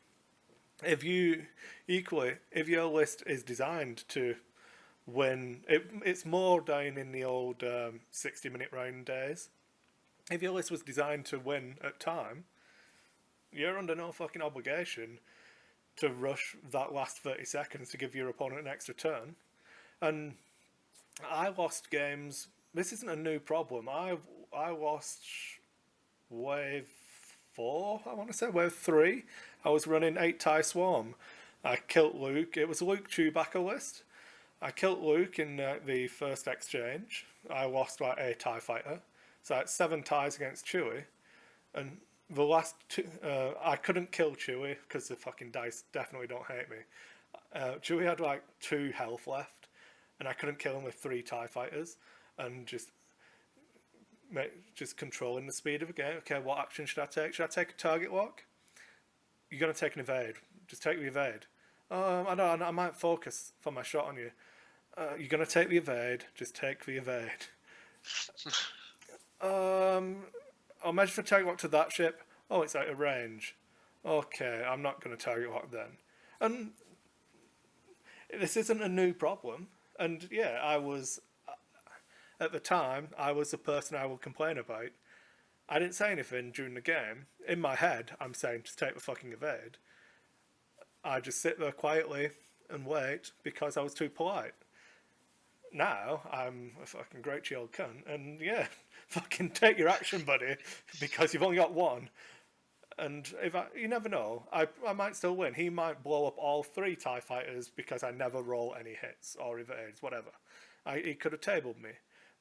If your list is designed to win, it's more down in the old 60-minute round days. If your list was designed to win at time, you're under no fucking obligation to rush that last 30 seconds to give your opponent an extra turn. And I lost games. This isn't a new problem. I lost wave 4, I want to say, wave 3. I was running 8 TIE Swarm. I killed Luke. It was a Luke Chewbacca list. I killed Luke in the first exchange. I lost like a TIE fighter. So I had 7 ties against Chewie, and the last 2, I couldn't kill Chewie because the fucking dice definitely don't hate me. Chewie had like 2 health left, and I couldn't kill him with 3 TIE fighters, and just controlling the speed of the game. Okay, what action should I take? Should I take a target lock? You're gonna take an evade. Just take the evade. I might focus for my shot on you. You're gonna take the evade. Just take the evade. I'll measure for target lock to that ship. Oh, it's out of range. Okay, I'm not going to target lock then. And this isn't a new problem. And yeah, at the time, I was the person I would complain about. I didn't say anything during the game. In my head, I'm saying just take the fucking evade. I just sit there quietly and wait because I was too polite. Now, I'm a fucking grouchy old cunt, and yeah, fucking take your action, buddy, because you've only got one. And you never know, I might still win. He might blow up all 3 TIE fighters because I never roll any hits or evades, whatever. He could have tabled me,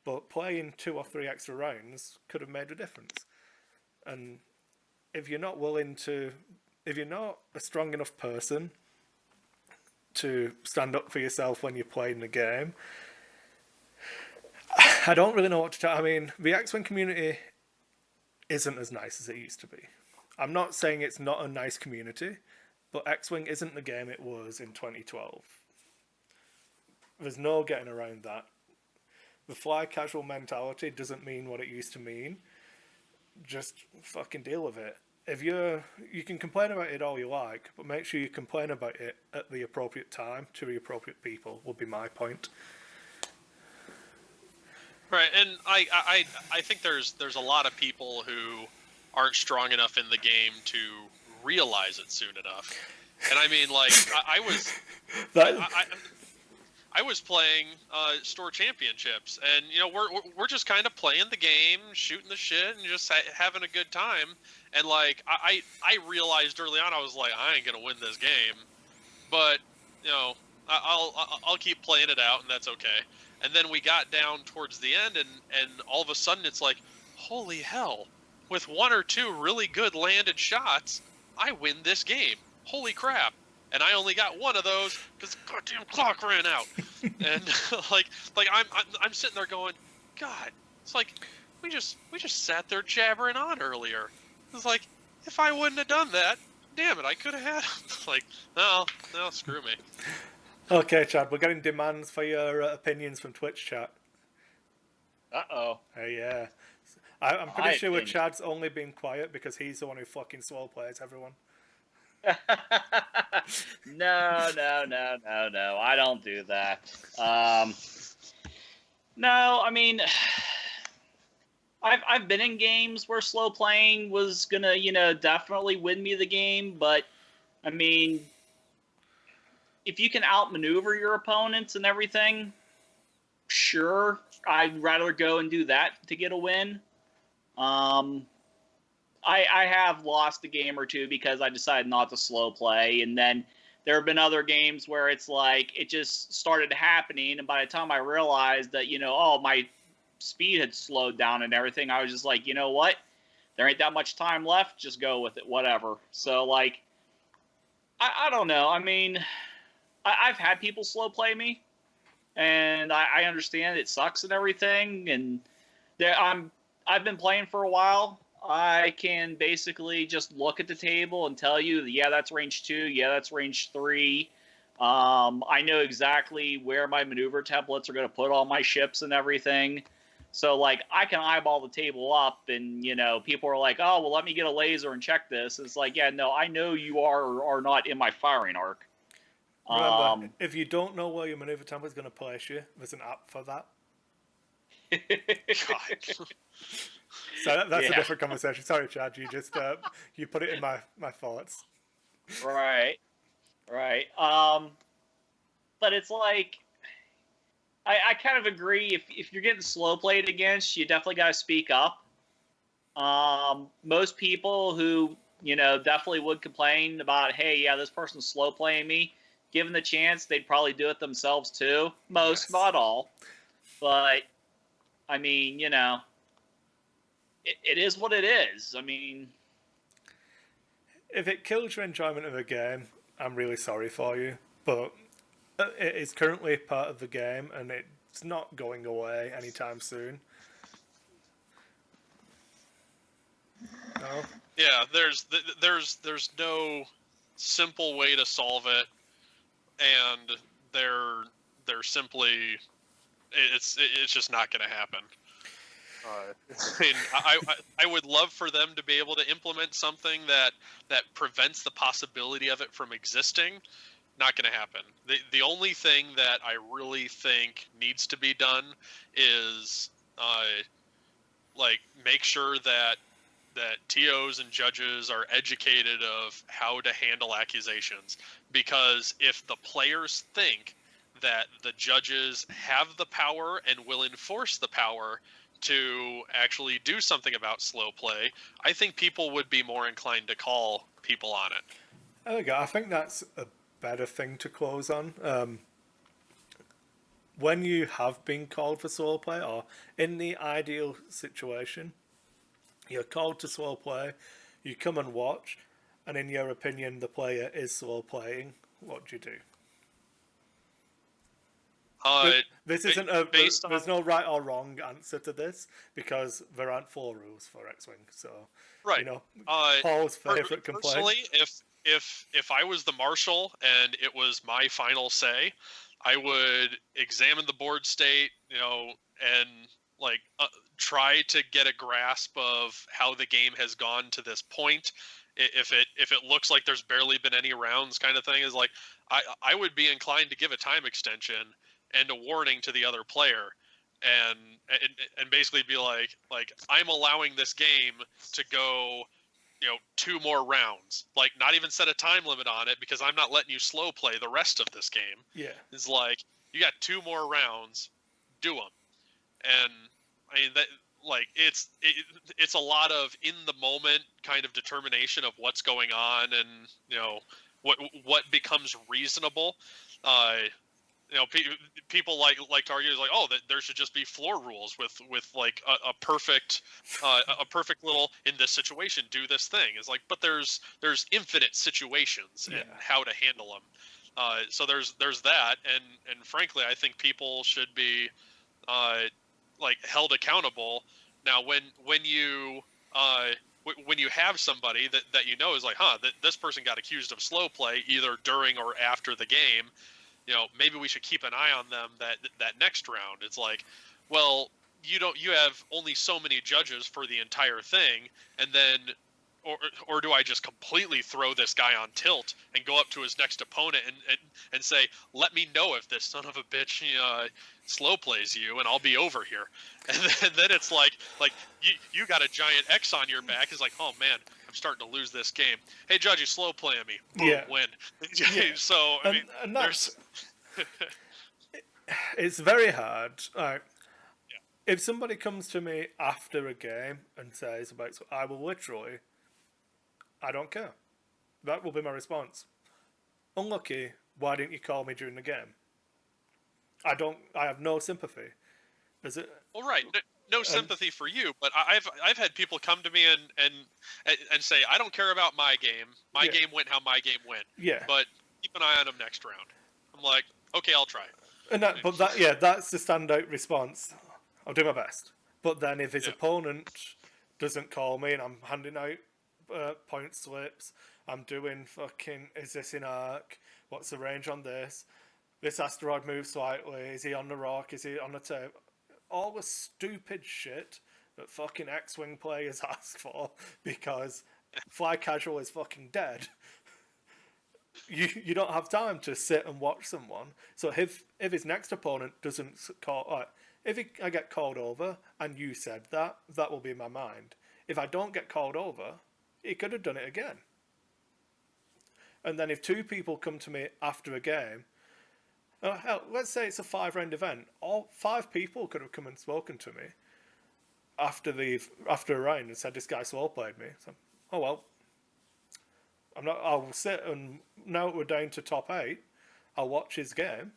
but playing 2 or 3 extra rounds could have made a difference. And if you're not a strong enough person to stand up for yourself when you're playing the game, I don't really know what to tell. I mean, the X-Wing community isn't as nice as it used to be. I'm not saying it's not a nice community, but X-Wing isn't the game it was in 2012. There's no getting around that. The fly casual mentality doesn't mean what it used to mean. Just fucking deal with it. You can complain about it all you like, but make sure you complain about it at the appropriate time to the appropriate people, would be my point. Right, and I think there's a lot of people who aren't strong enough in the game to realize it soon enough. And I mean, like, I was That, I was playing store championships, and you know we're just kind of playing the game, shooting the shit, and just having a good time. And like I realized early on, I was like, I ain't gonna win this game, but you know I'll keep playing it out, and that's okay. And then we got down towards the end, and all of a sudden it's like, holy hell! With one or two really good landed shots, I win this game. Holy crap! And I only got one of those because the goddamn clock ran out. And like I'm sitting there going, God, it's like we just sat there jabbering on earlier. It's like if I wouldn't have done that, damn it, I could have had like no, screw me. okay, Chad, we're getting demands for your opinions from Twitch chat. Uh-oh. Yeah. I'm pretty My sure opinion. Chad's only being quiet because he's the one who fucking swole plays everyone. No. I don't do that. No, I mean, I've been in games where slow playing was gonna, definitely win me the game, but I mean, if you can outmaneuver your opponents and everything, sure, I'd rather go and do that to get a win. I have lost a game or two because I decided not to slow play, and then there have been other games where it's like it just started happening, and by the time I realized that my speed had slowed down and everything, I was just like, you know what, there ain't that much time left, just go with it, whatever. So like, I don't know. I mean, I've had people slow play me, and I understand it sucks and everything, and I've been playing for a while. I can basically just look at the table and tell you, yeah, that's range 2, yeah, that's range 3. I know exactly where my maneuver templates are going to put all my ships and everything. So, like, I can eyeball the table up, and, people are like, oh, well, let me get a laser and check this. It's like, yeah, no, I know you are or are not in my firing arc. Remember, if you don't know where your maneuver template is going to place you, there's an app for that. God. So that's a different conversation. Sorry, Chad. You just you put it in my thoughts. Right. But it's like, I kind of agree. If you're getting slow played against, you definitely got to speak up. Most people who definitely would complain about, hey, yeah, this person's slow playing me. Given the chance, they'd probably do it themselves too. Most, Yes. not all. But I mean, it is what it is. I mean, if it kills your enjoyment of a game, I'm really sorry for you. But it is currently part of the game, and it's not going away anytime soon. No. Yeah, there's no simple way to solve it, and they're simply it's just not going to happen. I mean, I would love for them to be able to implement something that prevents the possibility of it from existing. Not going to happen. The only thing that I really think needs to be done is like make sure that TOs and judges are educated of how to handle accusations, because if the players think that the judges have the power and will enforce the power to actually do something about slow play, I think people would be more inclined to call people on it. There we go. I think that's a better thing to close on. When you have been called for slow play, or in the ideal situation, you're called to slow play, you come and watch, and in your opinion the player is slow playing, what do you do? This isn't there's no right or wrong answer to this, because there aren't 4 rules for X-Wing. So, right. Paul's favorite complaint. Personally, if I was the marshal and it was my final say, I would examine the board state, and like try to get a grasp of how the game has gone to this point. If it looks like there's barely been any rounds, kind of thing, is like I would be inclined to give a time extension and a warning to the other player, and basically be like I'm allowing this game to go, 2 more rounds. Like, not even set a time limit on it, because I'm not letting you slow play the rest of this game. Yeah. It's like, you got 2 more rounds, do them. And I mean, that, like, it's a lot of in the moment kind of determination of what's going on, and what becomes reasonable. People like to argue, like, oh, that there should just be floor rules with like a perfect little, in this situation, do this thing. It's like, but there's infinite situations and how to handle them. So there's that, and frankly, I think people should be like held accountable. Now, when you have somebody that is like, that this person got accused of slow play either during or after the game, maybe we should keep an eye on them that next round. It's like, well, you have only so many judges for the entire thing, and then or do I just completely throw this guy on tilt and go up to his next opponent and say, let me know if this son of a bitch slow plays you, and I'll be over here. And then it's like you got a giant X on your back. It's like, oh man, I'm starting to lose this game. Hey judge, you slow playing me. Boom, win. So I mean, and there's it's very hard. If somebody comes to me after a game and says about, I will literally, I don't care. That will be my response. Unlucky, why didn't you call me during the game? I have no sympathy. Is it? Well, right. No sympathy for you, but I've had people come to me and say, I don't care about my game. My game went how my game went. Yeah. But keep an eye on them next round. I'm like, okay, I'll try. And that's the standout response. I'll do my best. But then if his opponent doesn't call me and I'm handing out point slips, I'm doing fucking, is this in arc? What's the range on this? This asteroid moves slightly. Is he on the rock? Is he on the tape? All the stupid shit that fucking X-Wing players ask for because Fly Casual is fucking dead. You don't have time to sit and watch someone. So if his next opponent doesn't call... I get called over and you said that will be in my mind. If I don't get called over, he could have done it again. And then if 2 people come to me after a game, hell, let's say it's a 5-round event, all 5 people could have come and spoken to me after a round and said, this guy slow played me. So, oh well, I'll sit, and now we're down to top 8, I'll watch his game.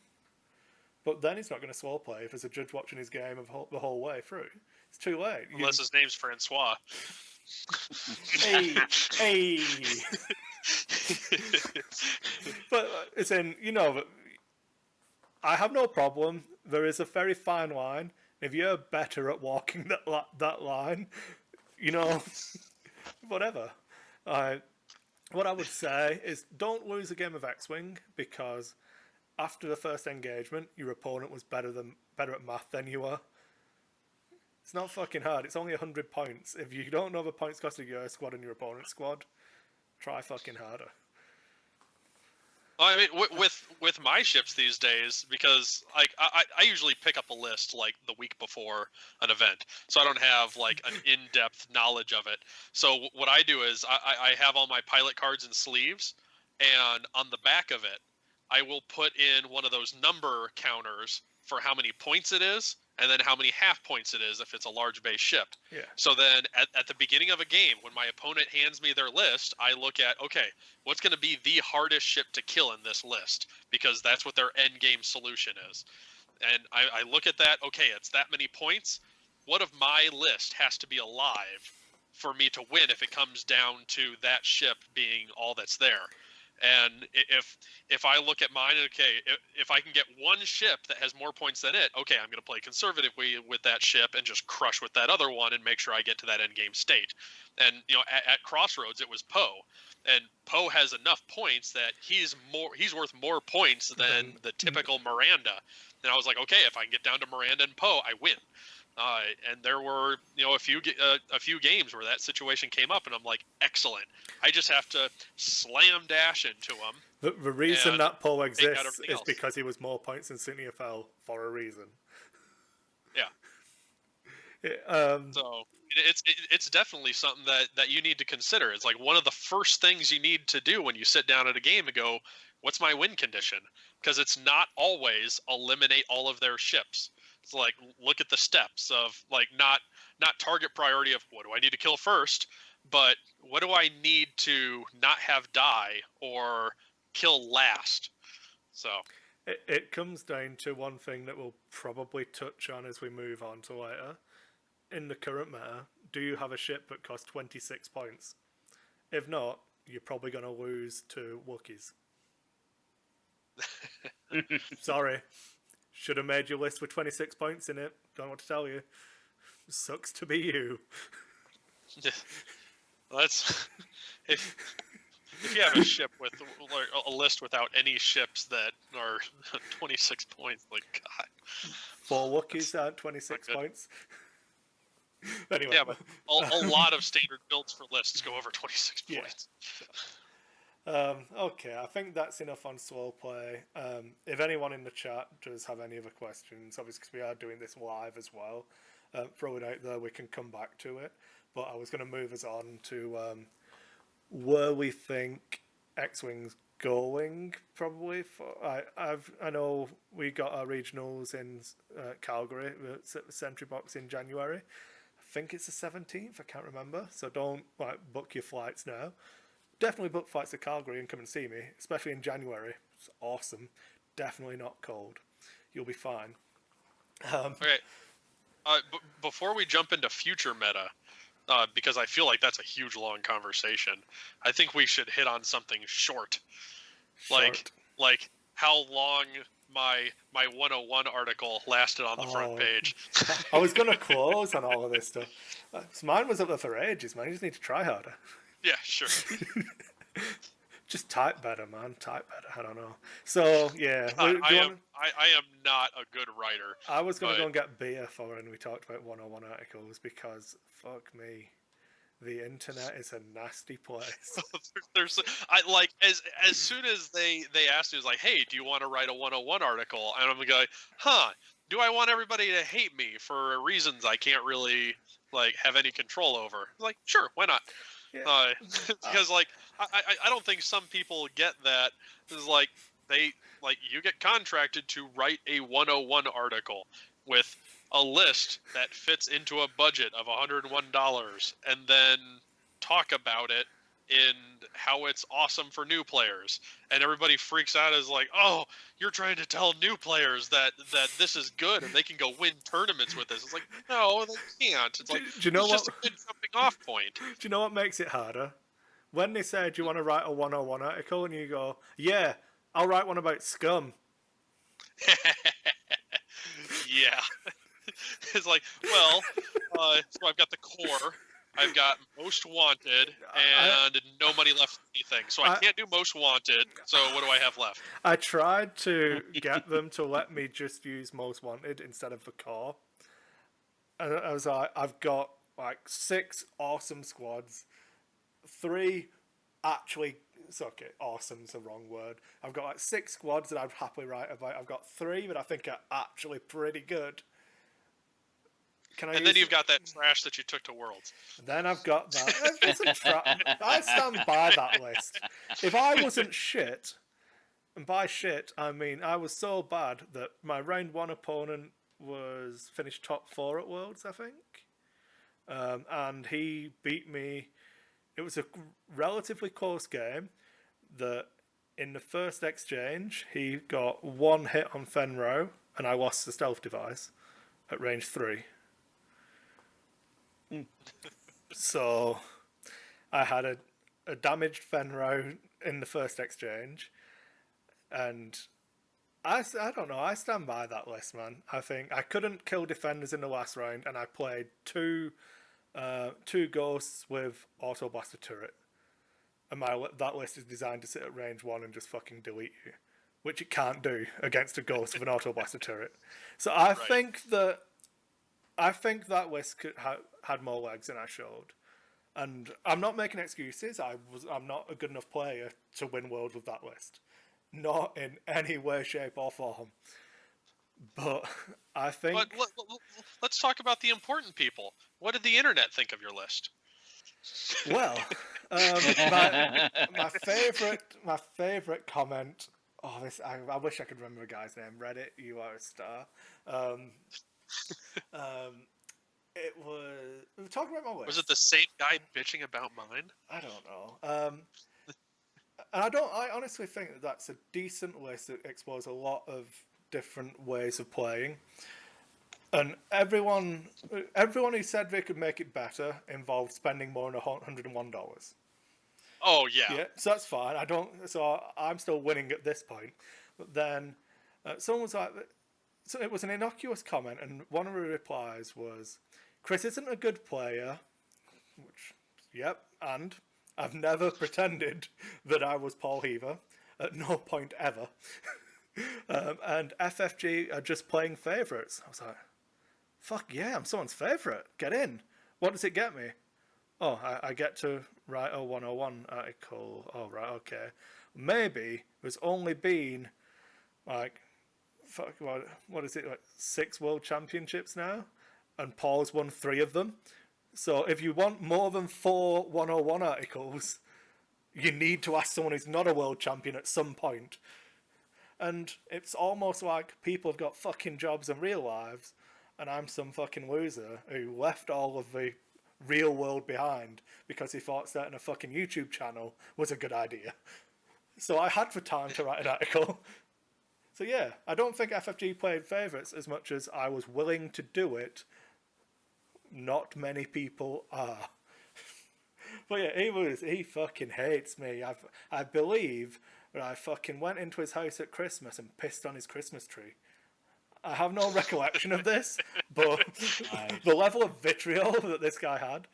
But then he's not going to slow play if there's a judge watching his game the whole way through. It's too late. Unless his name's Francois. Hey. But it's in, I have no problem. There is a very fine line. If you're better at walking that line, whatever. What I would say is, don't lose a game of X-Wing because after the first engagement, your opponent was better at math than you were. It's not fucking hard. It's only 100 points. If you don't know the points cost of your squad and your opponent's squad, try fucking harder. I mean, with my ships these days, because like I usually pick up a list like the week before an event, so I don't have like an in-depth knowledge of it. So what I do is I have all my pilot cards and sleeves, and on the back of it, I will put in one of those number counters for how many points it is, and then how many half points it is if it's a large base ship. Yeah. So then at the beginning of a game, when my opponent hands me their list, I look at, okay, what's going to be the hardest ship to kill in this list? Because that's what their end game solution is. And I look at that, okay, it's that many points. What of my list has to be alive for me to win if it comes down to that ship being all that's there? And if I look at mine, okay, if I can get one ship that has more points than it, okay, I'm going to play conservatively with that ship and just crush with that other one and make sure I get to that end game state. And at Crossroads, it was Poe, and Poe has enough points that he's worth more points than the typical Miranda. And I was like, okay, if I can get down to Miranda and Poe, I win. And there were, a few games where that situation came up, and I'm like, excellent. I just have to slam dash into him. The reason that Poe exists is because he was more points than Sydney FL for a reason. Yeah. So it's definitely something that you need to consider. It's like one of the first things you need to do when you sit down at a game and go, what's my win condition? Because it's not always eliminate all of their ships. It's like, look at the steps of like not target priority of what do I need to kill first, but what do I need to not have die or kill last. So it comes down to one thing that we'll probably touch on as we move on to later. In the current meta, do you have a ship that costs 26 points? If not, you're probably going to lose to Wookiees. Sorry. Should have made your list with 26 points in it. Don't know what to tell you. Sucks to be you. That's if you have a ship with a list without any ships that are 26 points, like God. 4 Wookiees aren't 26 points. Anyway. Yeah, but a lot of standard builds for lists go over 26 points. Okay, I think that's enough on slow play. If anyone in the chat does have any other questions, obviously because we are doing this live as well, throw it out there, we can come back to it. But I was going to move us on to where we think X-Wing's going, probably. I know we got our regionals in Calgary, the Sentry Box in January. I think it's the 17th, I can't remember. So don't book your flights now. Definitely book flights to Calgary and come and see me, especially in January. It's awesome. Definitely not cold. You'll be fine. Okay. Before we jump into future meta, because I feel like that's a huge long conversation, I think we should hit on something short. Like how long my 101 article lasted on the front page. I was going to close on all of this stuff. Mine was up there for ages, man. You just need to try harder. Yeah, sure. Just type better, man. Type better. I don't know. So, yeah. I am not a good writer. I was going to go and get beer for when we talked about 101 articles because, fuck me, the internet is a nasty place. As soon as they asked me, it was like, hey, do you want to write a 101 article? And I'm going, do I want everybody to hate me for reasons I can't really have any control over? Like, sure, why not? Yeah. Because I don't think some people get that. It's like you get contracted to write a 101 article with a list that fits into a budget of $101 and then talk about it in how it's awesome for new players, and everybody freaks out as like, oh, you're trying to tell new players that this is good and they can go win tournaments with this. It's like, no, they can't. It's like, do you know it's just a good jumping off point. Do you know what makes it harder? When they say, do you want to write a 101 article? And you go, yeah, I'll write one about scum. Yeah. It's like, well, so I've got the core, I've got most wanted, and no money left for anything. So I can't do most wanted, so what do I have left? I tried to get them to let me just use most wanted instead of the core. And I was like, I've got 6 awesome squads, 3 actually... It's okay, awesome's the wrong word. I've got 6 squads that I'd happily write about. I've got 3 that I think are actually pretty good. Then you've got that trash that you took to Worlds. Then I've got that. I stand by that list. If I wasn't shit, and by shit I mean I was so bad that my round 1 opponent was finished top 4 at Worlds, I think. And he beat me. It was a relatively close game. That in the first exchange, he got 1 hit on Fenro, and I lost the stealth device at range 3. So I had a damaged Fenro in the first exchange, and I don't know, I stand by that list, man. I think I couldn't kill defenders in the last round, and I played 2 ghosts with auto blaster turret, and that list is designed to sit at range 1 and just fucking delete you, which it can't do against a ghost with an auto blaster turret. So I think that list had more legs than I showed, and I'm not making excuses. I'm not a good enough player to win Worlds with that list, not in any way, shape, or form. But I think... But let's talk about the important people. What did the internet think of your list? Well, my favorite comment. Oh, I wish I could remember the guy's name. Reddit, you are a star. It was... We were talking about my list. Was it the same guy bitching about mine? I don't know. And I honestly think that that's a decent list that explores a lot of different ways of playing. And everyone who said they could make it better involved spending more than $101. Oh yeah. Yeah, so that's fine. So I'm still winning at this point. But then someone was like, so it was an innocuous comment, and one of the replies was, "Kris isn't a good player," which, yep, and I've never pretended that I was Paul Heaver at no point ever. And FFG are just playing favourites. I was like, fuck yeah, I'm someone's favourite. Get in. What does it get me? Oh, I get to write a 101 article. Oh, right, okay. Maybe there's only been, like, fuck, what is it, like 6 world championships now? And Paul's won 3 of them. So if you want more than 4 101 articles, you need to ask someone who's not a world champion at some point. And it's almost like people have got fucking jobs and real lives, and I'm some fucking loser who left all of the real world behind because he thought starting a fucking YouTube channel was a good idea. So I had the time to write an article. So yeah, I don't think FFG played favourites as much as I was willing to do it. Not many people are. But yeah, he fucking hates me. I believe that I fucking went into his house at Christmas and pissed on his Christmas tree. I have no recollection of this, but the level of vitriol that this guy had,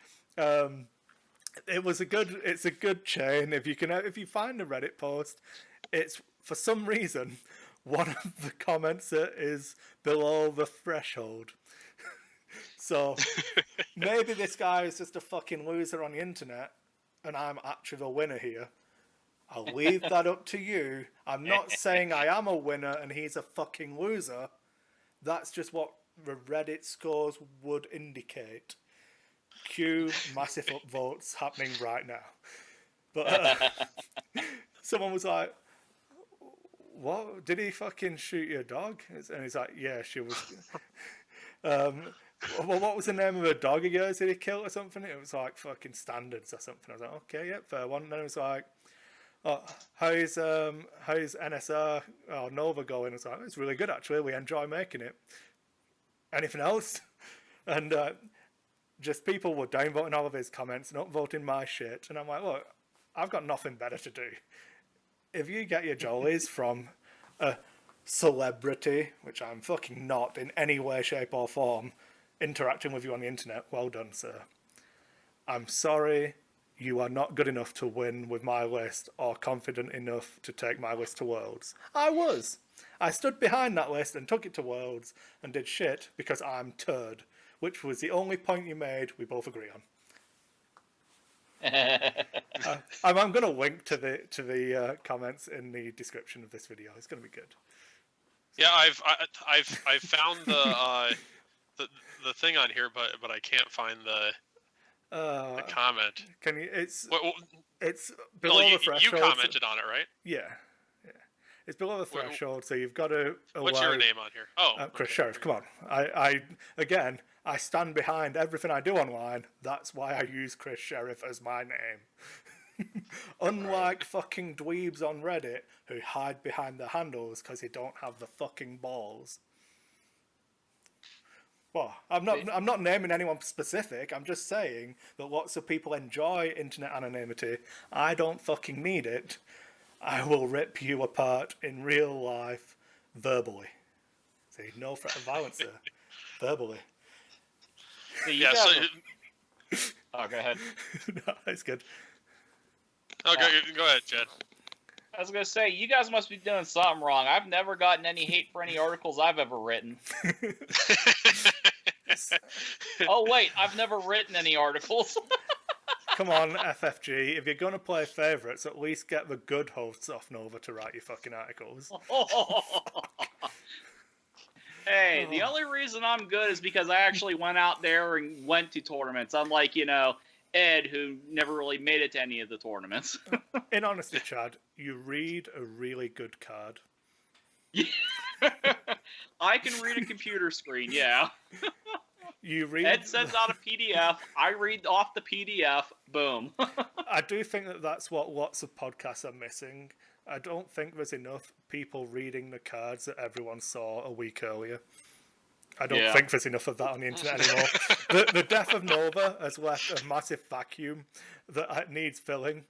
it's a good chain. If you find a Reddit post, it's for some reason one of the comments that is below the threshold. So maybe this guy is just a fucking loser on the internet, and I'm actually the winner here. I'll leave that up to you. I'm not saying I am a winner and he's a fucking loser. That's just what the Reddit scores would indicate. Cue massive upvotes happening right now. But someone was like, what? Did he fucking shoot your dog? And he's like, yeah, she was... well, what was the name of the dog of yours? Did he kill or something? It was like fucking Standards or something. I was like, okay, yep, fair one. And then it was like, oh, how's NSR or Nova going? I was like, it's really good actually. We enjoy making it. Anything else? And just people were downvoting all of his comments and upvoting my shit. And I'm like, look, I've got nothing better to do. If you get your jollies from a celebrity, which I'm fucking not in any way, shape or form, interacting with you on the internet, well done, sir. I'm sorry, you are not good enough to win with my list or confident enough to take my list to Worlds. I was. I stood behind that list and took it to Worlds and did shit because I'm turd, which was the only point you made we both agree on. I'm going to link to the comments in the description of this video. It's going to be good. Yeah, I've found the thing on here, but I can't find the comment. Can you? It's below the threshold. You commented on it, right? Yeah. It's below the threshold, so you've got to allow... What's your name on here? Oh, Kris Sheriff. Come on. I stand behind everything I do online. That's why I use Kris Sheriff as my name. Unlike fucking dweebs on Reddit who hide behind their handles because they don't have the fucking balls. Well, I'm not naming anyone specific. I'm just saying that lots of people enjoy internet anonymity. I don't fucking need it. I will rip you apart in real life, verbally. See, no threat of violence there. Verbally. See, oh, go ahead. No, it's good. Okay, go ahead, Jed. I was going to say, you guys must be doing something wrong. I've never gotten any hate for any articles I've ever written. Oh, wait, I've never written any articles. Come on, FFG. If you're going to play favourites, at least get the good hosts off Nova to write your fucking articles. Hey, the only reason I'm good is because I actually went out there and went to tournaments. Unlike, Ed, who never really made it to any of the tournaments. In honesty, Chad, you read a really good card. I can read a computer screen, yeah. You read. Ed sends out a PDF. I read off the PDF. Boom. I do think that that's what lots of podcasts are missing. I don't think there's enough people reading the cards that everyone saw a week earlier. I don't think there's enough of that on the internet anymore. The death of Nova has left a massive vacuum that needs filling.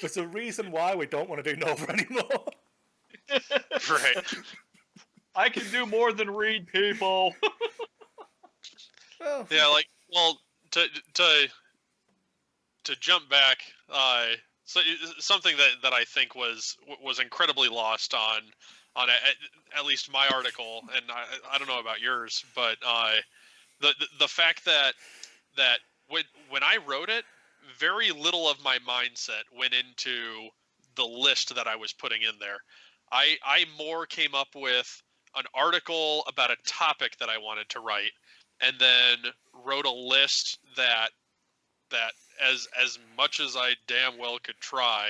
There's a reason why we don't want to do Nova anymore. Right. I can do more than read people. Well, Yeah, to jump back, so something that I think was incredibly lost on at least my article, and I don't know about yours, but the fact that when I wrote it, very little of my mindset went into the list that I was putting in there. I more came up with an article about a topic that I wanted to write, and then wrote a list that as much as I damn well could try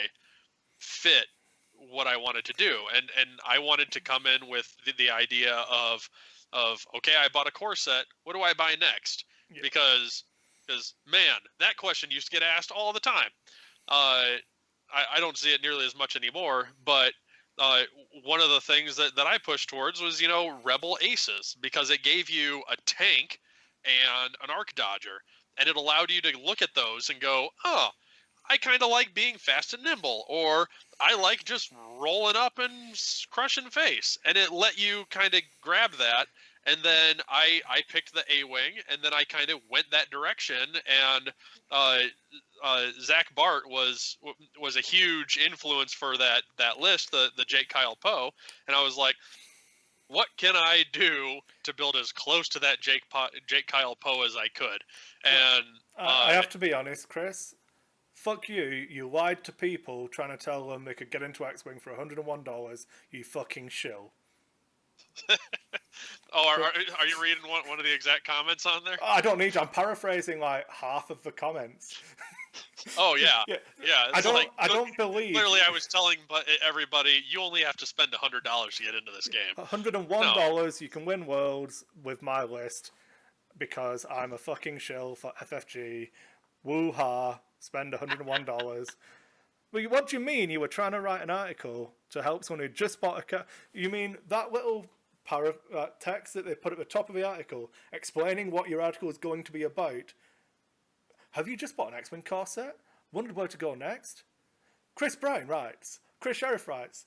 fit what I wanted to do. And I wanted to come in with the idea of okay, I bought a core set, what do I buy next? Yeah. Because man, that question used to get asked all the time. I don't see it nearly as much anymore, but one of the things that I pushed towards was, Rebel Aces, because it gave you a tank and an arc dodger, and it allowed you to look at those and go, oh, I kind of like being fast and nimble, or I like just rolling up and crushing face, and it let you kind of grab that. And then I picked the A-Wing, and then I kind of went that direction, and Zach Bart was a huge influence for that list, the Jake Kyle Poe, and I was like, what can I do to build as close to that Jake Kyle Poe as I could? And I have to be honest, Chris. Fuck you. You lied to people trying to tell them they could get into X-Wing for $101. You fucking shill. Oh, are you reading one of the exact comments on there? I don't need you. I'm paraphrasing like half of the comments. Oh yeah. I don't believe. Clearly, I was telling everybody you only have to spend $100 to get into this game. $101. You can win worlds with my list because I'm a fucking shill for FFG. Woo ha! Spend $101. But what do you mean? You were trying to write an article to help someone who just bought a car? You mean that little text that they put at the top of the article explaining what your article is going to be about? Have you just bought an X-Wing car set? Wondered where to go next? Chris Brown writes. Chris Sheriff writes.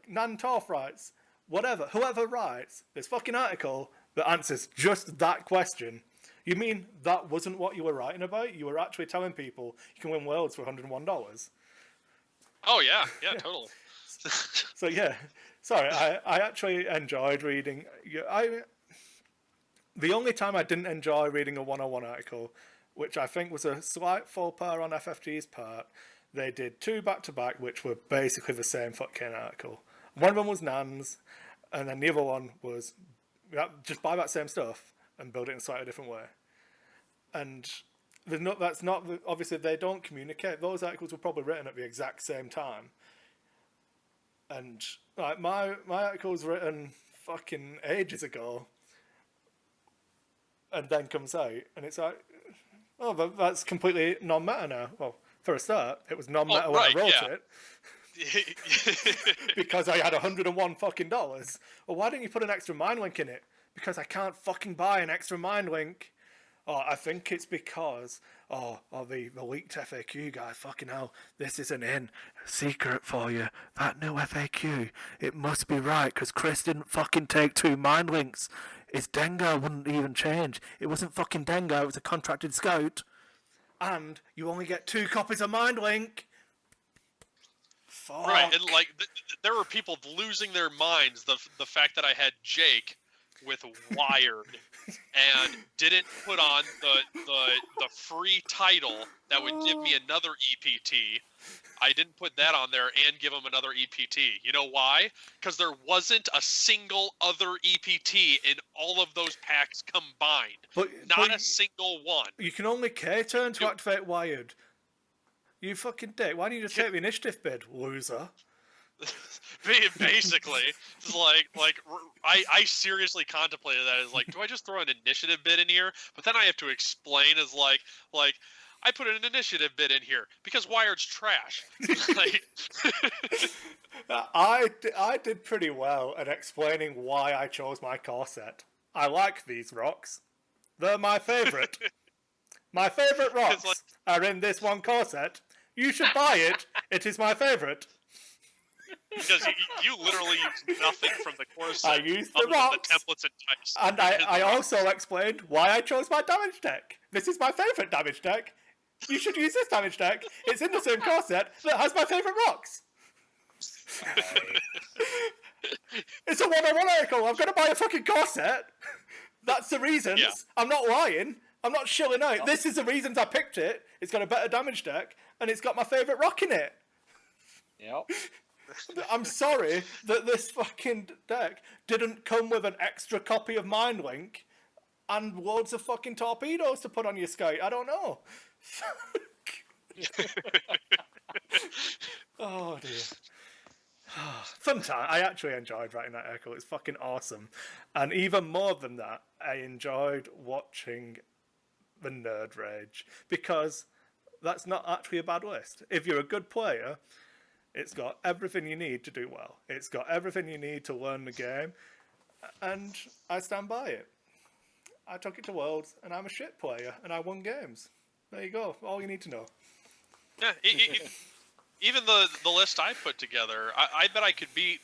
Nan Torf writes. Whatever. Whoever writes this fucking article that answers just that question. You mean that wasn't what you were writing about? You were actually telling people you can win worlds for $101? Oh, yeah. Yeah, totally. So, yeah. Sorry, I actually enjoyed reading. The only time I didn't enjoy reading a 101 article, which I think was a slight faux pas on FFG's part, they did two back-to-back, which were basically the same fucking article. One of them was Nan's, and then the other one was just buy that same stuff and build it in a slightly different way. And that's not obviously they don't communicate. Those articles were probably written at the exact same time. And like my article was written fucking ages ago, and then comes out, and it's like, oh, that's completely non-meta now. Well, for a start, it was non-meta when I wrote it. Because I had $101 fucking dollars. Well, why didn't you put an extra mind link in it? Because I can't fucking buy an extra mind link. Oh, I think it's because the leaked FAQ guy, fucking hell, this isn't in. Secret for you. That new FAQ, it must be right, because Kris didn't fucking take 2 mind links. His Dengar wouldn't even change. It wasn't fucking Dengar, it was a contracted scout. And you only get 2 copies of mind link. Fuck. Right, and like there were people losing their minds the fact that I had Jake with Wired and didn't put on the free title that would give me another EPT I didn't put that on there and give them another EPT. You know why? Because there wasn't a single other EPT in all of those packs combined. Not a single one. You can only K-turn to activate Wired. You fucking dick. Why don't you just take the initiative bid, loser? Basically, it's like I seriously contemplated that as like, do I just throw an initiative bid in here? But then I have to explain as like I put an initiative bid in here because Wired's trash. Like, I did pretty well at explaining why I chose my core set. I like these rocks. They're my favorite. My favorite rocks are in this one core set. You should buy it. It is my favorite. Because you literally use nothing from the core set. I used the rocks. The templates and types. And I also explained why I chose my damage deck. This is my favorite damage deck. You should use this damage deck. It's in the same core set that has my favorite rocks. It's a 101 article. I'm going to buy a fucking core set. That's the reasons. Yeah. I'm not lying. I'm not shilling out. Yep. This is the reasons I picked it. It's got a better damage deck, and it's got my favorite rock in it. Yep. I'm sorry that this fucking deck didn't come with an extra copy of Mind Link and loads of fucking torpedoes to put on your scout. I don't know. Oh dear. Fun time. I actually enjoyed writing that article. It's fucking awesome. And even more than that, I enjoyed watching the nerd rage, because that's not actually a bad list. If you're a good player, it's got everything you need to do well. It's got everything you need to learn the game, and I stand by it. I took it to Worlds, and I'm a shit player, and I won games. There you go. All you need to know. Yeah, even the list I put together, I bet I could beat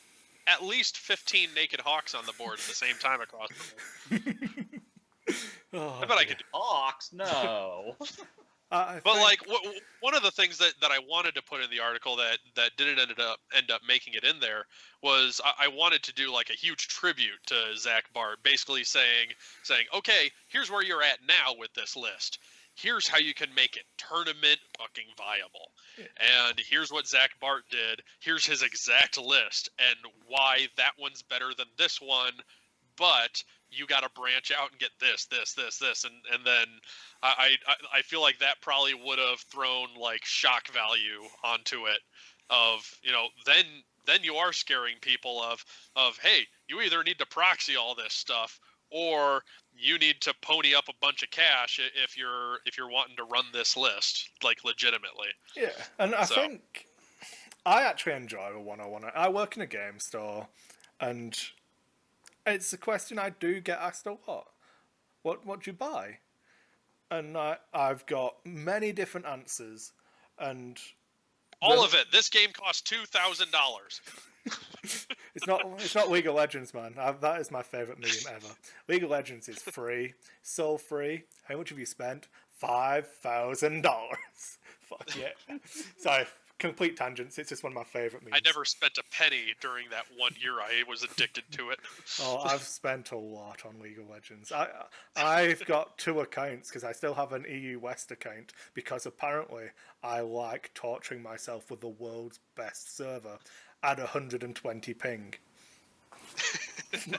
at least 15 Naked Hawks on the board at the same time across the board. Oh, I bet I could do Hawks, no. But like one of the things that I wanted to put in the article that didn't end up making it in there was I wanted to do like a huge tribute to Zach Bart, basically saying, okay, here's where you're at now with this list. Here's how you can make it tournament fucking viable. Yeah. And here's what Zach Bart did. Here's his exact list and why that one's better than this one. But you got to branch out and get this, and then I feel like that probably would have thrown like shock value onto it. Of then you are scaring people of hey, you either need to proxy all this stuff or you need to pony up a bunch of cash if you're wanting to run this list like legitimately. Yeah, and I think I actually enjoy a 101. I work in a game store, and it's a question I do get asked a lot. What do you buy? And I've got many different answers, and all of it. This game costs $2,000. It's not League of Legends, man. That is my favorite medium ever. League of Legends is free, so free. How much have you spent? $5,000. Fuck yeah. Sorry, complete tangents. It's just one of my favorite memes. I never spent a penny during that 1 year I was addicted to it. Oh, I've spent a lot on League of Legends. I've got 2 accounts because I still have an EU West account, because apparently I like torturing myself with the world's best server at 120 ping.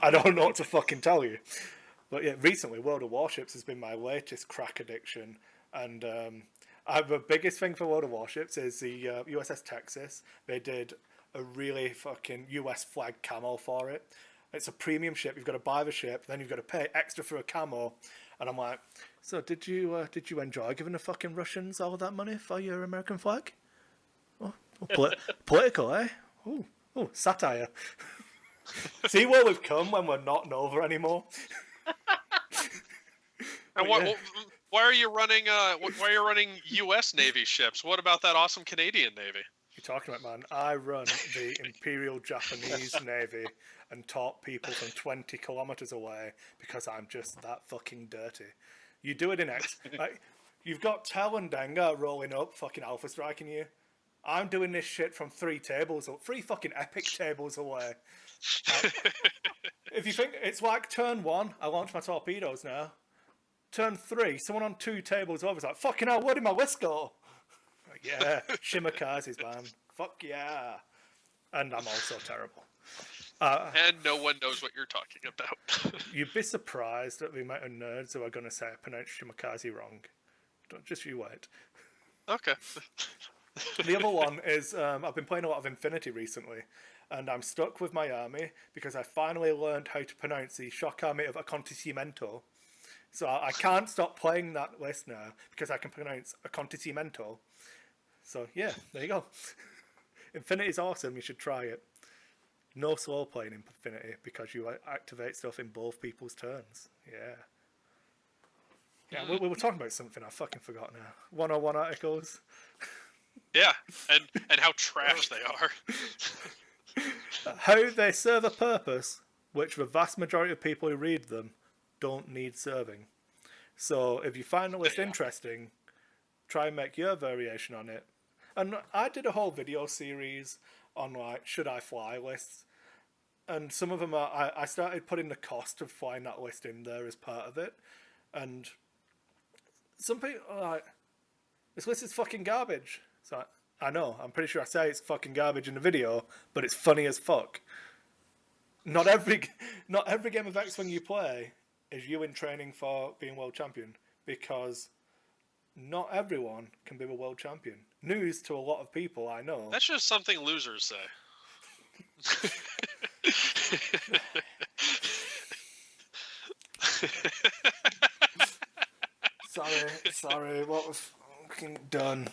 I don't know what to fucking tell you. But yeah, recently World of Warships has been my latest crack addiction, and the biggest thing for World of Warships is the USS Texas. They did a really fucking US flag camo for it. It's a premium ship. You've got to buy the ship, then you've got to pay extra for a camo. And I'm like, so did you enjoy giving the fucking Russians all of that money for your American flag? Oh, political, eh? Oh, satire. See where we've come when we're not Nova anymore. And why are you running? Why are you running U.S. Navy ships? What about that awesome Canadian Navy? You're talking about, man. I run the Imperial Japanese Navy and taught people from 20 kilometers away because I'm just that fucking dirty. You do it in like you've got Tel and Dengar rolling up, fucking alpha striking you. I'm doing this shit from 3 fucking epic tables away. If you think it's like turn 1, I launch my torpedoes now. Turn 3, someone on 2 tables over is like, fucking hell, where did my list go? Like, yeah, Shimakaze's man. Fuck yeah. And I'm also terrible. And no one knows what you're talking about. You'd be surprised at the amount of nerds who are going to say I pronounced Shimakaze wrong. Don't just you wait. Okay. The other one is I've been playing a lot of Infinity recently, and I'm stuck with my army because I finally learned how to pronounce the shock army of Acontecimento. So I can't stop playing that list now because I can pronounce Acontecimento. So yeah, there you go. Infinity's awesome, you should try it. No slow playing in Infinity because you activate stuff in both people's turns. Yeah. Yeah, we were talking about something, I fucking forgot now. 101 articles. Yeah, and how trash they are. How they serve a purpose, which the vast majority of people who read them don't need serving. So if you find the list interesting, try and make your variation on it. And I did a whole video series on like should I fly lists, and some of them are I started putting the cost of flying that list in there as part of it, and some people are like, this list is fucking garbage. So I know, I'm pretty sure I say it's fucking garbage in the video, but it's funny as fuck. Not every game of X-Wing you play is you in training for being world champion, because not everyone can be a world champion. News to a lot of people I know. That's just something losers say. Sorry, what was fucking done?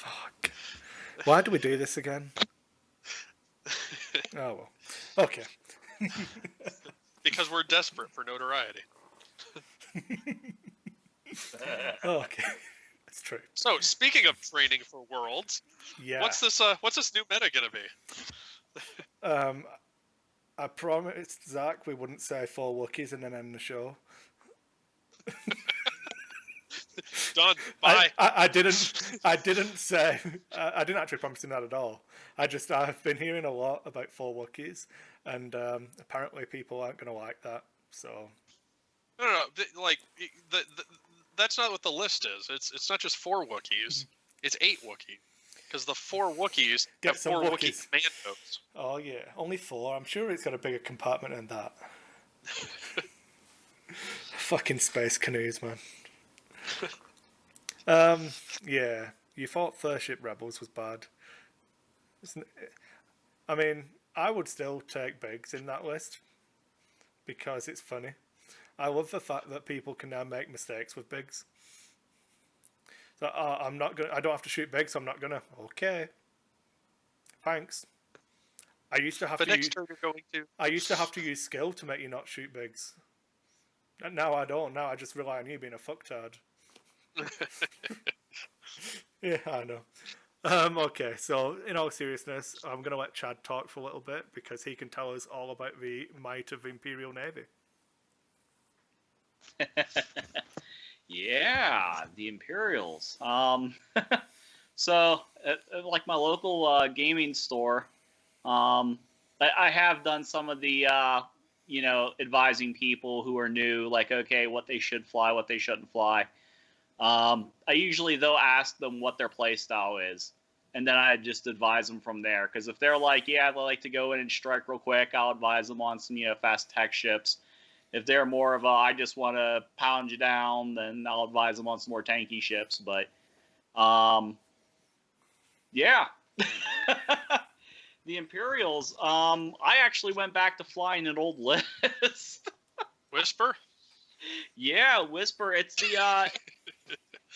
Fuck. Why do we do this again? Oh well. Okay. Because we're desperate for notoriety. Okay. That's true. So, speaking of training for worlds, Yeah. what's this new meta gonna be? I promised Zach we wouldn't say 4 Wookiees and then end the show. Done. Bye. I didn't say. I didn't actually promise him that at all. I've been hearing a lot about 4 Wookiees, and apparently people aren't going to like that. So. No. That's not what the list is. It's not just 4 Wookiees. It's 8 Wookiees. Because the 4 Wookiees Get have some 4 Wookiees. Wookiee commandos. Oh yeah, only 4. I'm sure it's got a bigger compartment than that. Fucking space canoes, man. Yeah, you thought Third Ship Rebels was bad. I mean, I would still take Biggs in that list because it's funny. I love the fact that people can now make mistakes with Biggs. So I don't have to shoot Biggs, so I'm not gonna. Okay. Thanks. I used to have to use skill to make you not shoot Biggs. And now I don't. Now I just rely on you being a fucktard. Yeah, I know. Okay, so in all seriousness, I'm going to let Chad talk for a little bit because he can tell us all about the might of the Imperial Navy. Yeah, the Imperials. So, like my local gaming store, I have done some of the, advising people who are new, like, okay, what they should fly, what they shouldn't fly. I usually, though, ask them what their play style is, and then I just advise them from there. Because if they're like, yeah, they like to go in and strike real quick, I'll advise them on some, fast attack ships. If they're more of a, I just want to pound you down, then I'll advise them on some more tanky ships. But, yeah. The Imperials, I actually went back to flying an old list. Whisper? Yeah, Whisper. It's the,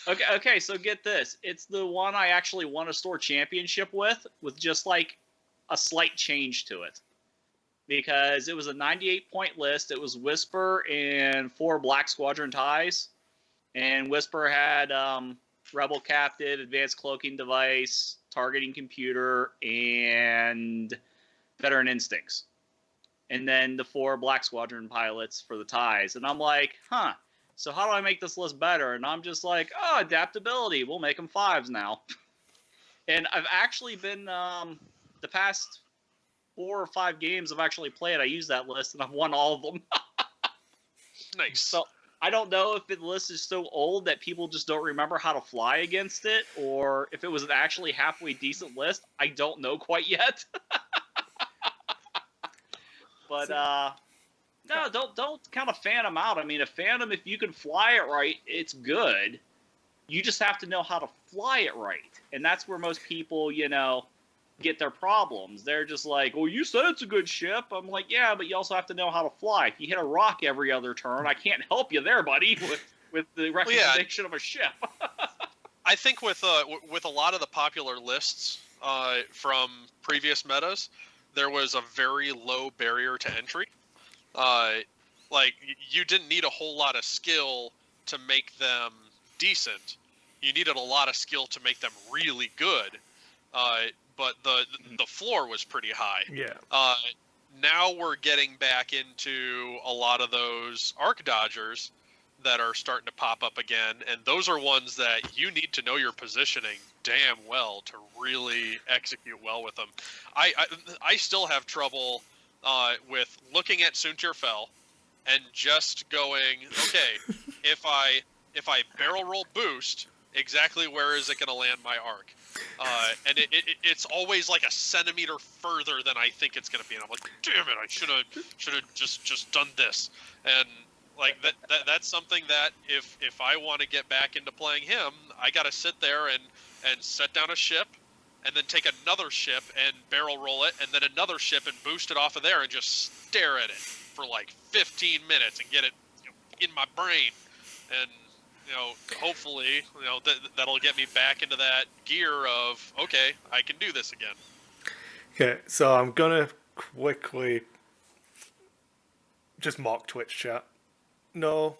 Okay, so get this. It's the one I actually won a store championship with just like a slight change to it. Because it was a 98-point list. It was Whisper and 4 Black Squadron ties. And Whisper had Rebel Captive, Advanced Cloaking Device, Targeting Computer, and Veteran Instincts. And then the 4 Black Squadron pilots for the ties. And I'm like, so how do I make this list better? And I'm just like, adaptability. We'll make them 5s now. And I've actually been, the past 4 or 5 games I've actually played, I used that list, and I've won all of them. Nice. So I don't know if the list is so old that people just don't remember how to fly against it, or if it was an actually halfway decent list. I don't know quite yet. But no, don't kind of fan them out. I mean, a Phantom, if you can fly it right, it's good. You just have to know how to fly it right, and that's where most people, get their problems. They're just like, well, you said it's a good ship. I'm like, yeah, but you also have to know how to fly. If you hit a rock every other turn, I can't help you there, buddy, with the recommendation of a ship. I think with a lot of the popular lists from previous metas, there was a very low barrier to entry. Like, you didn't need a whole lot of skill to make them decent. You needed a lot of skill to make them really good. But the floor was pretty high. Yeah. Now we're getting back into a lot of those arc dodgers that are starting to pop up again, and those are ones that you need to know your positioning damn well to really execute well with them. I still have trouble with looking at Soontir Fel and just going, okay, if I barrel roll boost, exactly where is it going to land my arc? And it's always like a centimeter further than I think it's going to be, and I'm like, damn it, I should have just done this. And like that's something that if I want to get back into playing him, I got to sit there and set down a ship, and then take another ship and barrel roll it, and then another ship and boost it off of there, and just stare at it for like 15 minutes and get it in my brain. And hopefully, that'll get me back into that gear of, okay, I can do this again. Okay, so I'm gonna quickly just mock Twitch chat. No,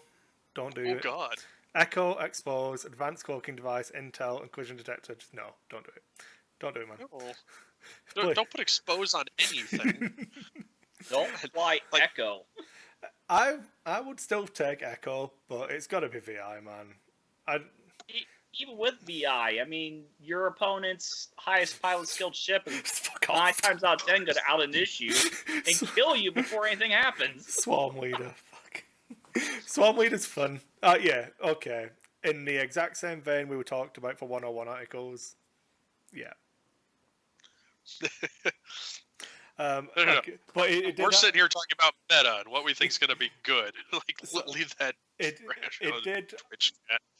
don't do it. Oh God. Echo, expose, advanced cloaking device, intel, and collision detector. Just no, don't do it. Don't do it, man. No. Don't put expose on anything. Don't fly Echo. I would still take Echo, but it's got to be VI, man. Even with VI, I mean, your opponent's highest pilot skilled ship is 9 times out of 10 going to out initiate and kill you before anything happens. Swarm leader, fuck. Swarm leader's fun. Yeah, okay. In the exact same vein we were talked about for 101 articles. Yeah. Okay. But we're sitting here talking about meta and what we think is going to be good. Like, leave that. It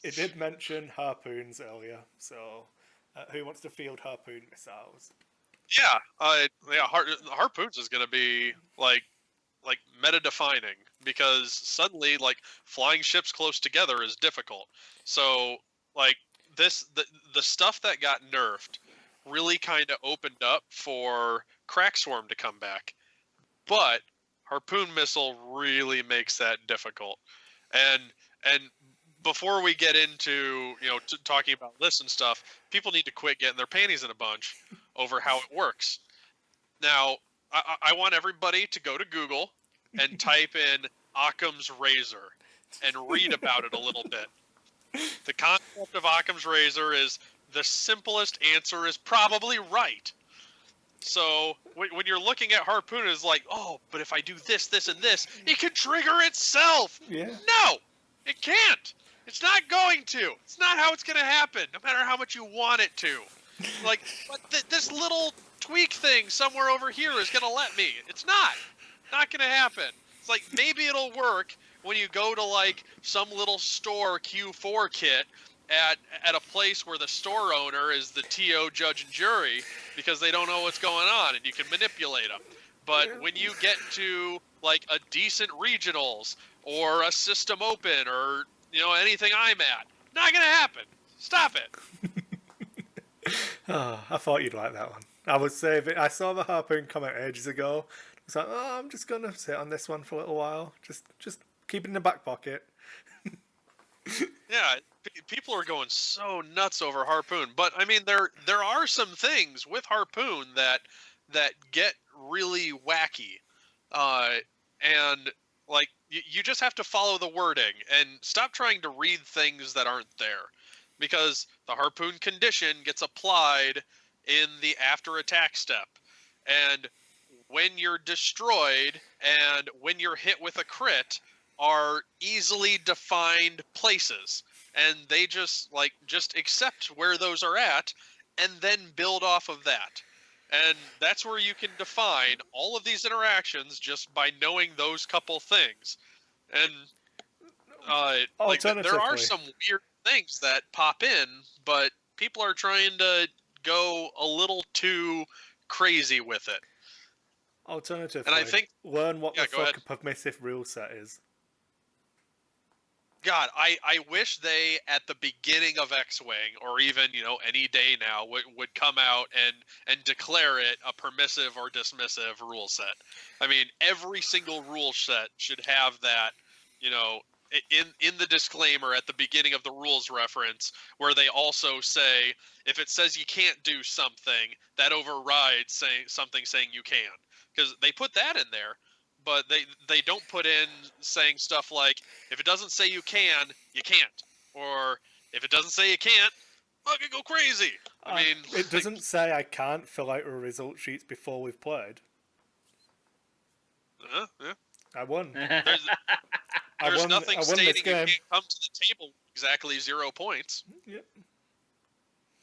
did mention harpoons earlier. So, who wants to field harpoon missiles? Yeah, harpoons is going to be like meta defining, because suddenly like flying ships close together is difficult. So like the stuff that got nerfed really kind of opened up for Crack Swarm to come back, but Harpoon Missile really makes that difficult. And before we get into talking about lists and stuff, people need to quit getting their panties in a bunch over how it works. Now, I want everybody to go to Google and type in Occam's Razor and read about it a little bit. The concept of Occam's Razor is the simplest answer is probably right. So when you're looking at Harpoon, it's like, oh, but if I do this, this, and this, it can trigger itself. Yeah. No, it can't. It's not going to. It's not how it's going to happen, no matter how much you want it to. Like, but this little tweak thing somewhere over here is going to let me. It's not. Not going to happen. It's like, maybe it'll work when you go to, like, some little store Q4 kit at a place where the store owner is the TO judge and jury because they don't know what's going on and you can manipulate them. But when you get to like a decent regionals or a system open or anything I'm at, not gonna happen. Stop it. Oh, I thought you'd like that one. I would say I saw the Harpoon come out ages ago. I was like, oh, I'm just gonna sit on this one for a little while. Just keep it in the back pocket. Yeah, people are going so nuts over Harpoon, but I mean there are some things with Harpoon that get really wacky, and like you just have to follow the wording and stop trying to read things that aren't there, because the Harpoon condition gets applied in the after attack step, and when you're destroyed and when you're hit with a crit, are easily defined places, and they just accept where those are at and then build off of that. And that's where you can define all of these interactions just by knowing those couple things. And there are some weird things that pop in, but people are trying to go a little too crazy with it. Alternatively, and I think learn what the fuck a permissive rule set is. God, I wish they, at the beginning of X-Wing, or even, any day now, would come out and declare it a permissive or dismissive rule set. I mean, every single rule set should have that, in the disclaimer at the beginning of the rules reference, where they also say, if it says you can't do something, that overrides something saying you can. Because they put that in there. But they don't put in saying stuff like, if it doesn't say you can, you can't. Or if it doesn't say you can't, fucking go crazy. I mean, it doesn't say I can't fill out our result sheets before we've played. Yeah. I won. There's nothing stating you can't come to the table with exactly 0 points. Yep.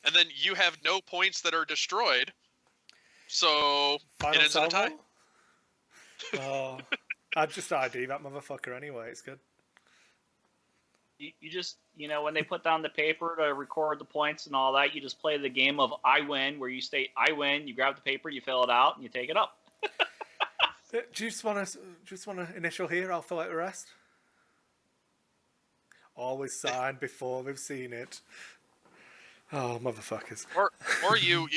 And then you have no points that are destroyed. So Final it ends in a tie. Oh, I'd just ID that motherfucker anyway. It's good. You just, when they put down the paper to record the points and all that, you just play the game of I win, where you state I win. You grab the paper, you fill it out, and you take it up. Do you just want to initial here? I'll fill out the rest. Always sign before we've seen it. Oh, motherfuckers. Or you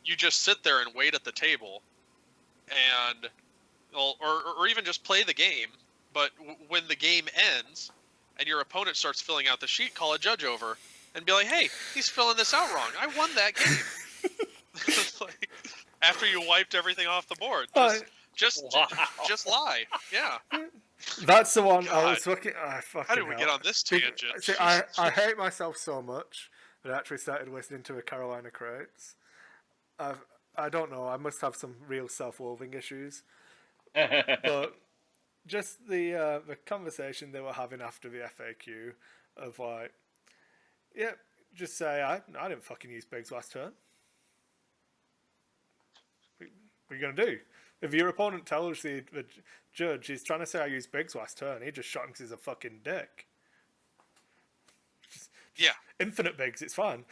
just sit there and wait at the table, and. Or even just play the game, but when the game ends and your opponent starts filling out the sheet, call a judge over and be like, hey, he's filling this out wrong. I won that game. After you wiped everything off the board. Just lie. Yeah. That's the one. God. I was fucking. How did we get on this tangent? See, I hate myself so much that I actually started listening to a Carolina Crates. I don't know. I must have some real self-loathing issues. But just the conversation they were having after the FAQ of like, yeah, just say I didn't fucking use Biggs last turn. What are you gonna do? If your opponent tells the judge he's trying to say I used Biggs last turn, he just shot him because he's a fucking dick. Yeah, infinite Biggs, it's fine.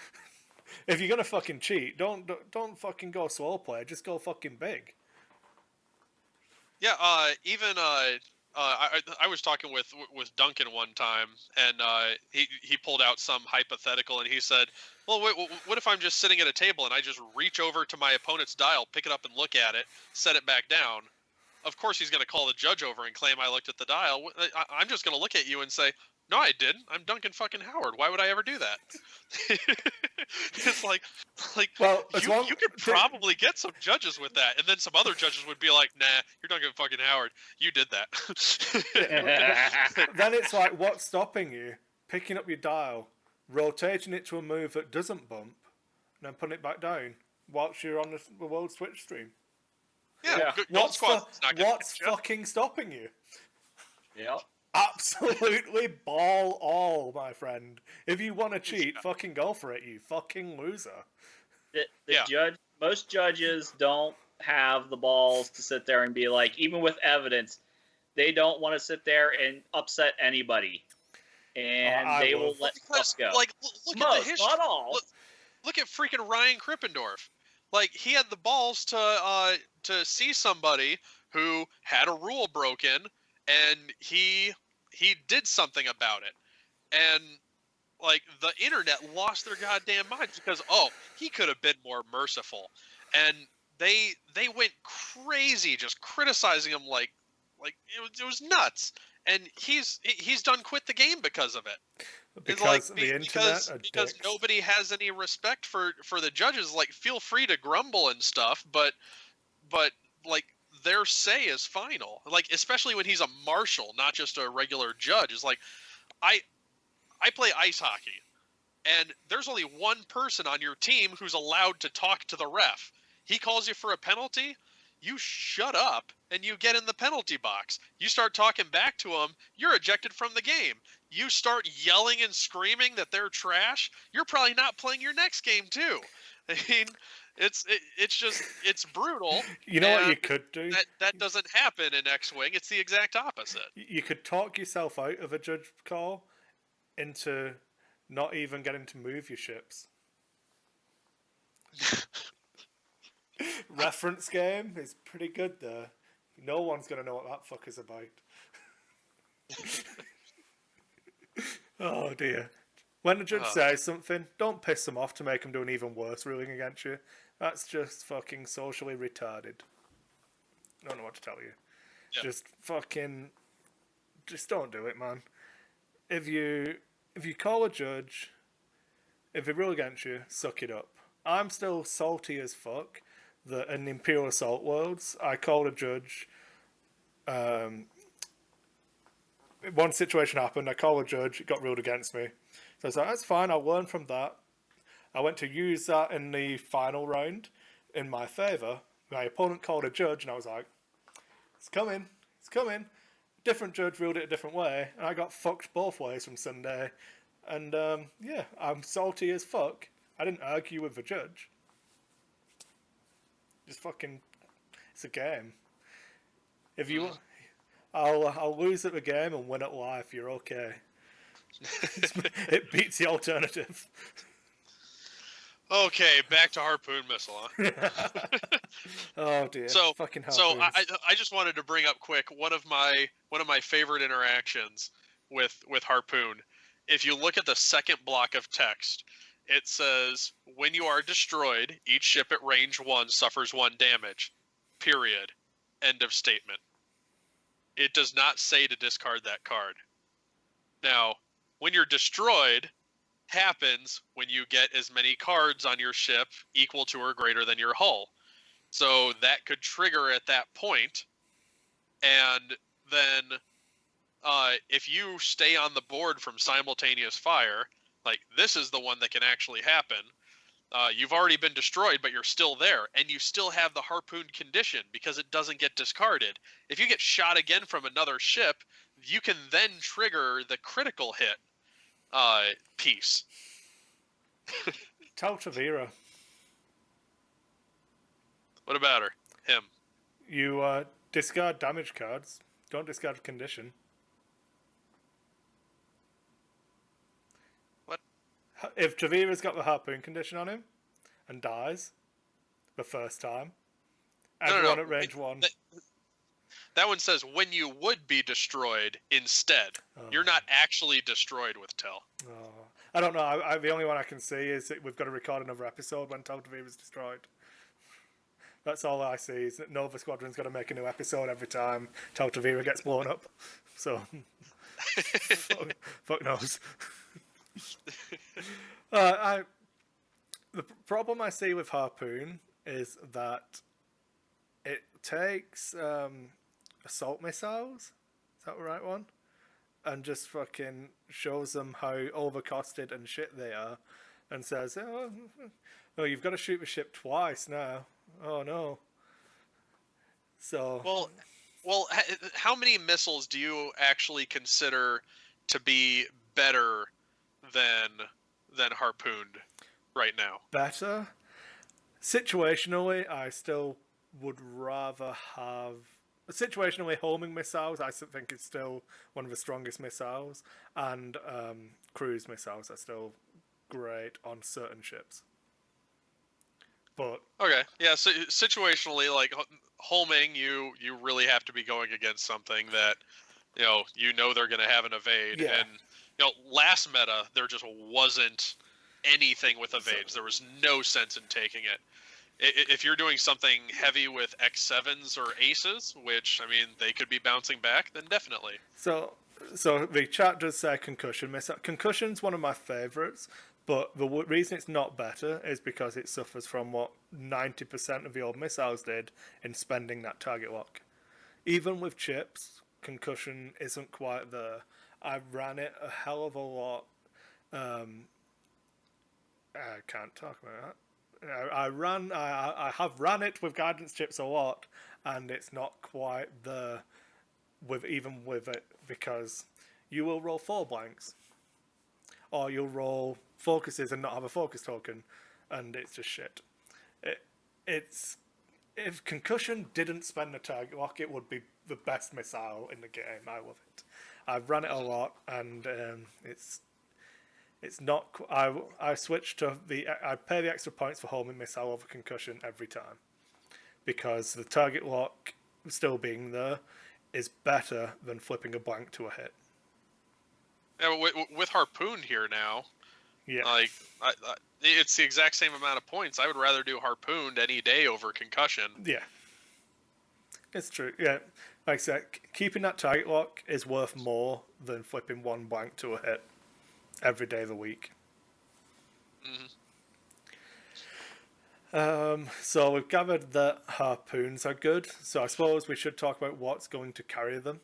If you're gonna fucking cheat, don't fucking go slow play. Just go fucking big. Yeah, I was talking with Duncan one time, and he pulled out some hypothetical, and he said, well, what if I'm just sitting at a table and I just reach over to my opponent's dial, pick it up and look at it, set it back down? Of course he's going to call the judge over and claim I looked at the dial. I'm just going to look at you and say, no, I didn't. I'm Duncan fucking Howard. Why would I ever do that? It's like well, you could probably get some judges with that, and then some other judges would be like, nah, you're Duncan fucking Howard. You did that. Then it's like, what's stopping you picking up your dial, rotating it to a move that doesn't bump, and then putting it back down whilst you're on the world Twitch stream? Yeah. What's fucking stopping you? Yeah. Absolutely ball all, my friend. If you want to cheat, fucking go for it, you fucking loser. Most judges don't have the balls to sit there and be like, even with evidence, they don't want to sit there and upset anybody. And they will let stuff go. Like, look at the history. Not all. Look at freaking Ryan Krippendorf. Like, he had the balls to see somebody who had a rule broken, and he did something about it. And like, the internet lost their goddamn minds because, he could have been more merciful. And they went crazy just criticizing him like it was nuts. And he's done quit the game because of it. Because the internet because nobody has any respect for the judges. Like, feel free to grumble and stuff, but like, their say is final. Like, especially when he's a marshal, not just a regular judge. It's like, I play ice hockey, and there's only one person on your team who's allowed to talk to the ref. He calls you for a penalty, you shut up and you get in the penalty box. You start talking back to them, you're ejected from the game. You start yelling and screaming that they're trash, you're probably not playing your next game too. I mean, it's brutal. You know what you could do? That doesn't happen in X-Wing. It's the exact opposite. You could talk yourself out of a judge call into not even getting to move your ships. Reference game is pretty good there. No one's going to know what that fucker's about. Oh dear. When the judge says something, don't piss them off to make them do an even worse ruling against you. That's just fucking socially retarded. I don't know what to tell you. Yep. Just don't do it, man. If you call a judge, if they rule against you, suck it up. I'm still salty as fuck that in the Imperial Assault Worlds, I called a judge. One situation happened, I called a judge, it got ruled against me. So I was like, that's fine, I'll learn from that. I went to use that in the final round in my favour. My opponent called a judge, and I was like, it's coming. Different judge ruled it a different way, and I got fucked both ways from Sunday. And yeah, I'm salty as fuck. I didn't argue with the judge. Just fucking, it's a game. If you, I'll lose at the game and win at life. You're okay. It beats the alternative. Okay, back to harpoon missile. Huh? Oh dear. So fucking harpoons. I just wanted to bring up quick one of my favorite interactions with harpoon. If you look at the second block of text, it says, when you are destroyed, each ship at range 1 suffers 1 damage. Period. End of statement. It does not say to discard that card. Now, when you're destroyed, happens when you get as many cards on your ship equal to or greater than your hull. So that could trigger at that point, and then if you stay on the board from simultaneous fire, like this is the one that can actually happen. You've already been destroyed, but you're still there, and you still have the harpoon condition because it doesn't get discarded. If you get shot again from another ship, you can then trigger the critical hit piece. Tell Tavira. What about her? Him. You discard damage cards. Don't discard condition. What? If Tavira's got the harpoon condition on him and dies the first time, everyone at range 1. That one says when you would be destroyed instead. Oh. You're not actually destroyed with Tel. Oh. I don't know. The only one I can see is that we've got to record another episode when Tel Tavira's destroyed. That's all I see, is that Nova Squadron's got to make a new episode every time Tel Tavira gets blown up. So, fuck knows. The problem I see with Harpoon is that it takes assault missiles, is that the right one? And just fucking shows them how overcosted and shit they are, and says, oh, you've got to shoot the ship twice now. Oh no. So well, how many missiles do you actually consider to be better than harpooned right now? Better? Situationally, I still would rather have... Situationally, homing missiles, I think, is still one of the strongest missiles, and cruise missiles are still great on certain ships. But okay, yeah. So situationally, like homing, you really have to be going against something that you know they're going to have an evade, yeah. And last meta there just wasn't anything with evades. There was no sense in taking it. If you're doing something heavy with X7s or Aces, which, I mean, they could be bouncing back, then definitely. So the chat does say concussion missile. Concussion's one of my favourites, but the reason it's not better is because it suffers from what 90% of the old missiles did in spending that target lock. Even with chips, concussion isn't quite there. I ran it a hell of a lot. I can't talk about that. I have ran it with guidance chips a lot, and it's not quite there with it, because you will roll 4 blanks, or you'll roll focuses and not have a focus token, and it's just shit. It's if concussion didn't spend a target lock, it would be the best missile in the game. I love it. I've run it a lot, and it's not. I switched to I pay the extra points for homing missile over concussion every time, because the target lock still being there is better than flipping a blank to a hit. Yeah, with Harpoon here now, Yeah, like it's the exact same amount of points. I would rather do Harpooned any day over concussion. yeah, it's true. Yeah, like I said, keeping that target lock is worth more than flipping one blank to a hit every day of the week. So we've gathered that harpoons are good, so I suppose we should talk about what's going to carry them.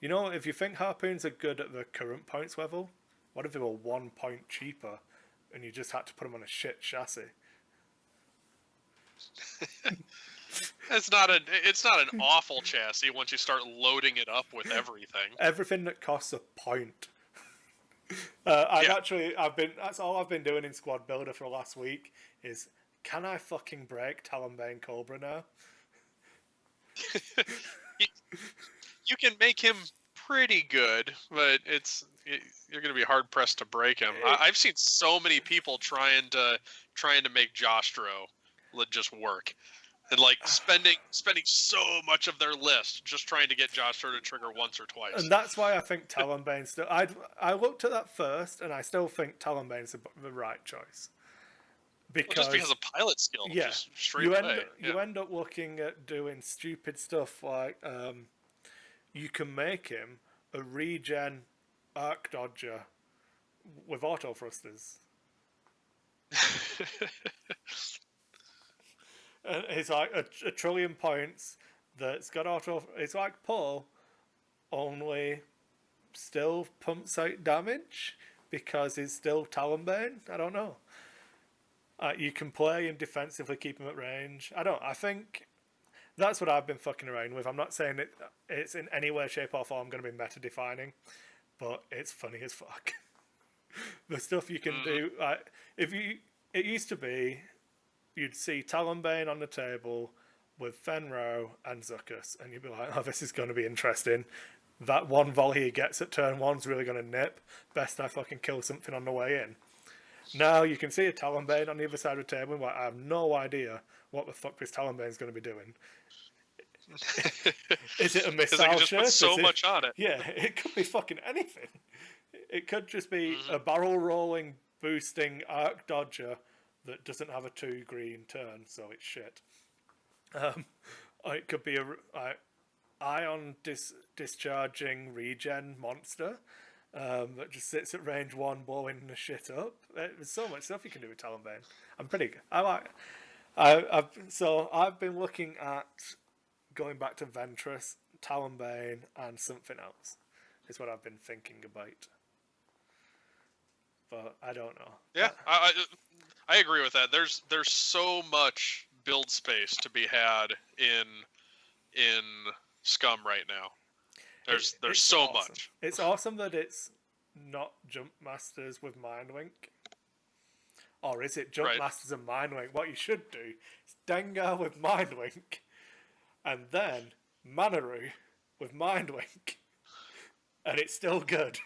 You know, if you think harpoons are good at the current points level, what if they were 1 point cheaper and you just had to put them on a shit chassis? It's not an awful chassis once you start loading it up with everything. Everything that costs a point. That's all I've been doing in Squad Builder for the last week is, can I fucking break Talonbane Cobra now? You can make him pretty good, but you're going to be hard pressed to break him. I've seen so many people trying to make Jostro just work, and like spending so much of their list just trying to get Jostro to trigger once or twice. And that's why I think Talonbane still. I looked at that first, and I still think Talonbane's the right choice. Just because of pilot skill, yeah, just straight away. You end up looking at doing stupid stuff like you can make him a regen arc dodger with auto thrusters. And it's like a trillion points that's got auto. It's like Paul, only still pumps out damage because he's still Talonbane. I don't know. You can play him defensively, keep him at range. I think that's what I've been fucking around with. I'm not saying it's in any way, shape, or form going to be meta defining, but it's funny as fuck. The stuff you can do. It used to be, you'd see Talonbane on the table with Fenro and Zuckuss, and you'd be like, oh, this is going to be interesting. That one volley he gets at turn 1's really going to nip. Best I fucking kill something on the way in. Now you can see a Talonbane on the other side of the table, and I have no idea what the fuck this Talonbane's going to be doing. Is it a missile Because just shirt? put so much on it. Yeah, it could be fucking anything. It could just be a barrel rolling, boosting arc dodger that doesn't have a 2 green turn, so it's shit. It could be a ion discharging regen monster that just sits at range 1 blowing the shit up. There's so much stuff you can do with Talonbane. I'm pretty good. I've been looking at going back to Ventress, Talonbane, and something else. Is what I've been thinking about. But I don't know. Yeah, I agree with that. There's so much build space to be had in Scum right now. There's so awesome. much. It's awesome that it's not Jump Masters with Mindwink. Or is it Jump Masters and Mindwink? What you should do is Dengar with Mindwink, and then Manaru with Mindwink. And it's still good.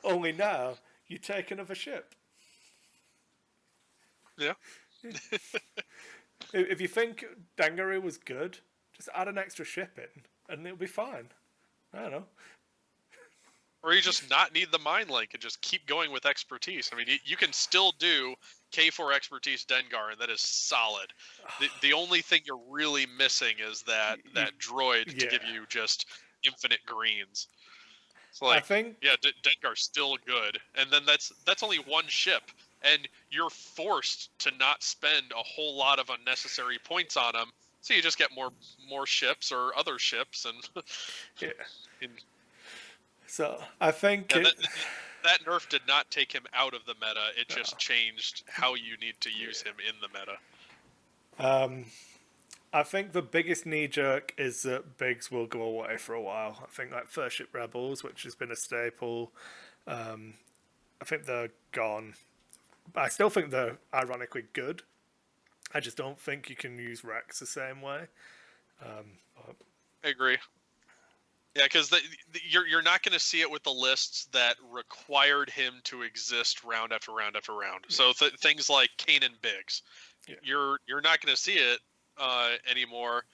Only now, you take another ship. Yeah. If you think Dangaroo was good, just add an extra ship in, and it'll be fine. I don't know. Or you just not need the mind link and just keep going with expertise. I mean, you can still do K4 expertise Dengar, and that is solid. The only thing you're really missing is that droid to give you just infinite greens. So like, I think, Dengar's still good, and then that's only one ship, and you're forced to not spend a whole lot of unnecessary points on them. So you just get more ships or other ships, and So I think that nerf did not take him out of the meta. It just changed how you need to use him in the meta. I think the biggest knee jerk is that Biggs will go away for a while. I think like First Ship Rebels, which has been a staple, I think they're gone. But I still think they're ironically good. I just don't think you can use Rex the same way. I agree. Yeah, because you're not going to see it with the lists that required him to exist round after round after round. So things like Kanan Biggs, you're not going to see it anymore.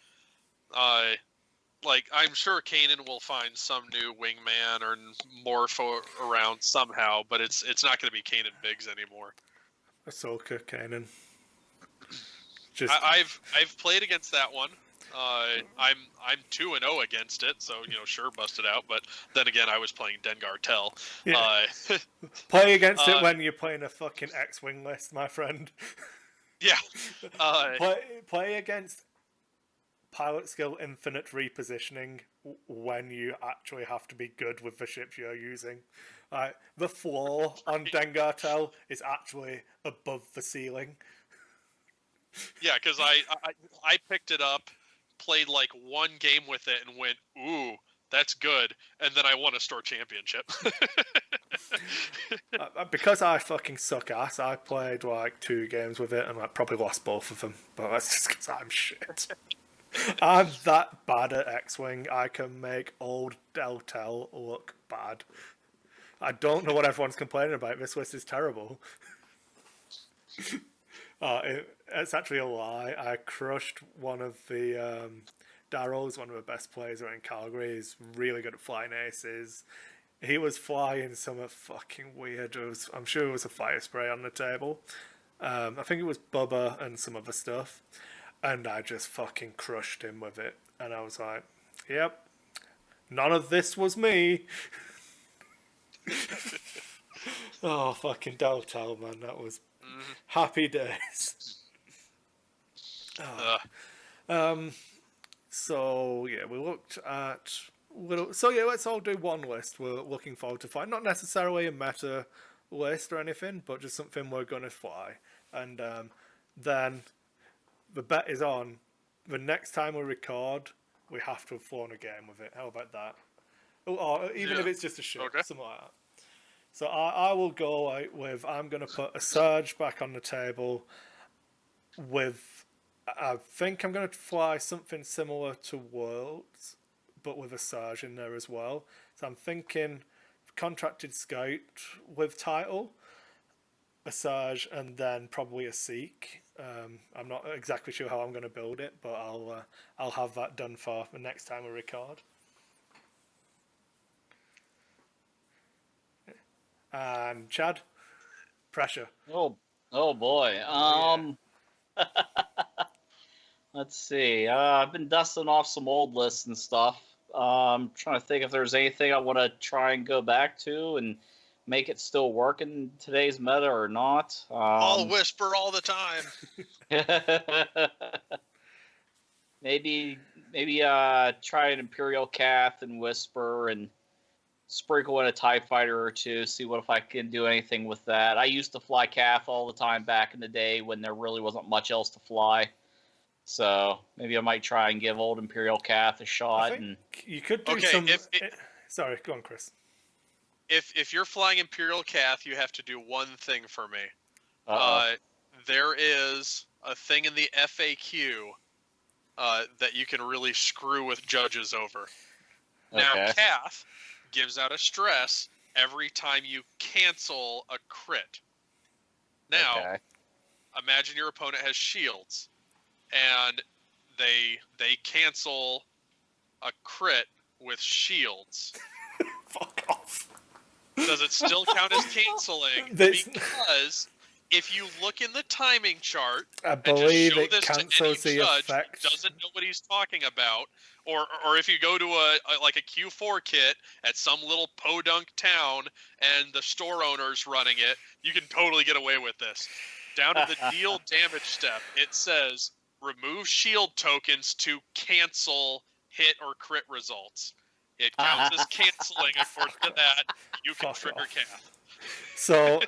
Like I'm sure Kanan will find some new wingman or morph around somehow, but it's not going to be Kanan Biggs anymore. Ahsoka, Kanan. I've played against that one. I'm 2-0 against it, so sure, busted out. But then again, I was playing Dengar Tell. Yeah. Play against it when you're playing a fucking X-wing list, my friend. Yeah. Play against pilot skill infinite repositioning when you actually have to be good with the ships you're using. The floor on Dengar Tell is actually above the ceiling. Yeah, because I picked it up, played like one game with it, and went, ooh, that's good, and then I won a store championship. Because I fucking suck ass, I played like 2 games with it, and I probably lost both of them, but that's just because I'm shit. I'm that bad at X-Wing, I can make old Del Tel look bad. I don't know what everyone's complaining about, this list is terrible. It's actually a lie. I crushed one of the Darrow's, one of the best players in Calgary. He's really good at flying aces. He was flying some fucking weird. I'm sure it was a fire spray on the table. I think it was Bubba and some other stuff. And I just fucking crushed him with it. And I was like, yep, none of this was me. Oh, fucking Deltal, man. That was happy days. So, yeah, we looked at... So, yeah, let's all do one list we're looking forward to flying. Not necessarily a meta list or anything, but just something we're going to fly. And then... the bet is on. The next time we record, we have to have flown a game with it. How about that? Or even if it's just a show, something like that. So I will go out with, I'm going to put a Surge back on the table with, I think I'm going to fly something similar to Worlds, but with a Surge in there as well. So I'm thinking Contracted Scout with title, a Surge, and then probably a Seek. I'm not exactly sure how I'm going to build it, but I'll have that done for the next time we record. And Chad, pressure. Oh boy. Let's see. I've been dusting off some old lists and stuff. I'm trying to think if there's anything I want to try and go back to and make it still work in today's meta or not. I'll whisper all the time. maybe try an Imperial Cath and whisper and sprinkle in a TIE fighter or two, see what if I can do anything with that. I used to fly Cath all the time back in the day when there really wasn't much else to fly. So maybe I might try and give old Imperial Cath a shot. And you could do some... Sorry, go on, Chris. If you're flying Imperial Cath, you have to do one thing for me. There is a thing in the FAQ that you can really screw with judges over. Now, Cath gives out a stress every time you cancel a crit. Now, imagine your opponent has shields, and they cancel a crit with shields. Fuck off. Does it still count as canceling? Because if you look in the timing chart, I believe and it just show this to any cancels the judge effect. who doesn't know what he's talking about, or if you go to a Q4 kit at some little podunk town and the store owner's running it, you can totally get away with this. Down to the deal damage step, it says remove shield tokens to cancel hit or crit results. It counts as canceling according to that. You can trigger Cath. So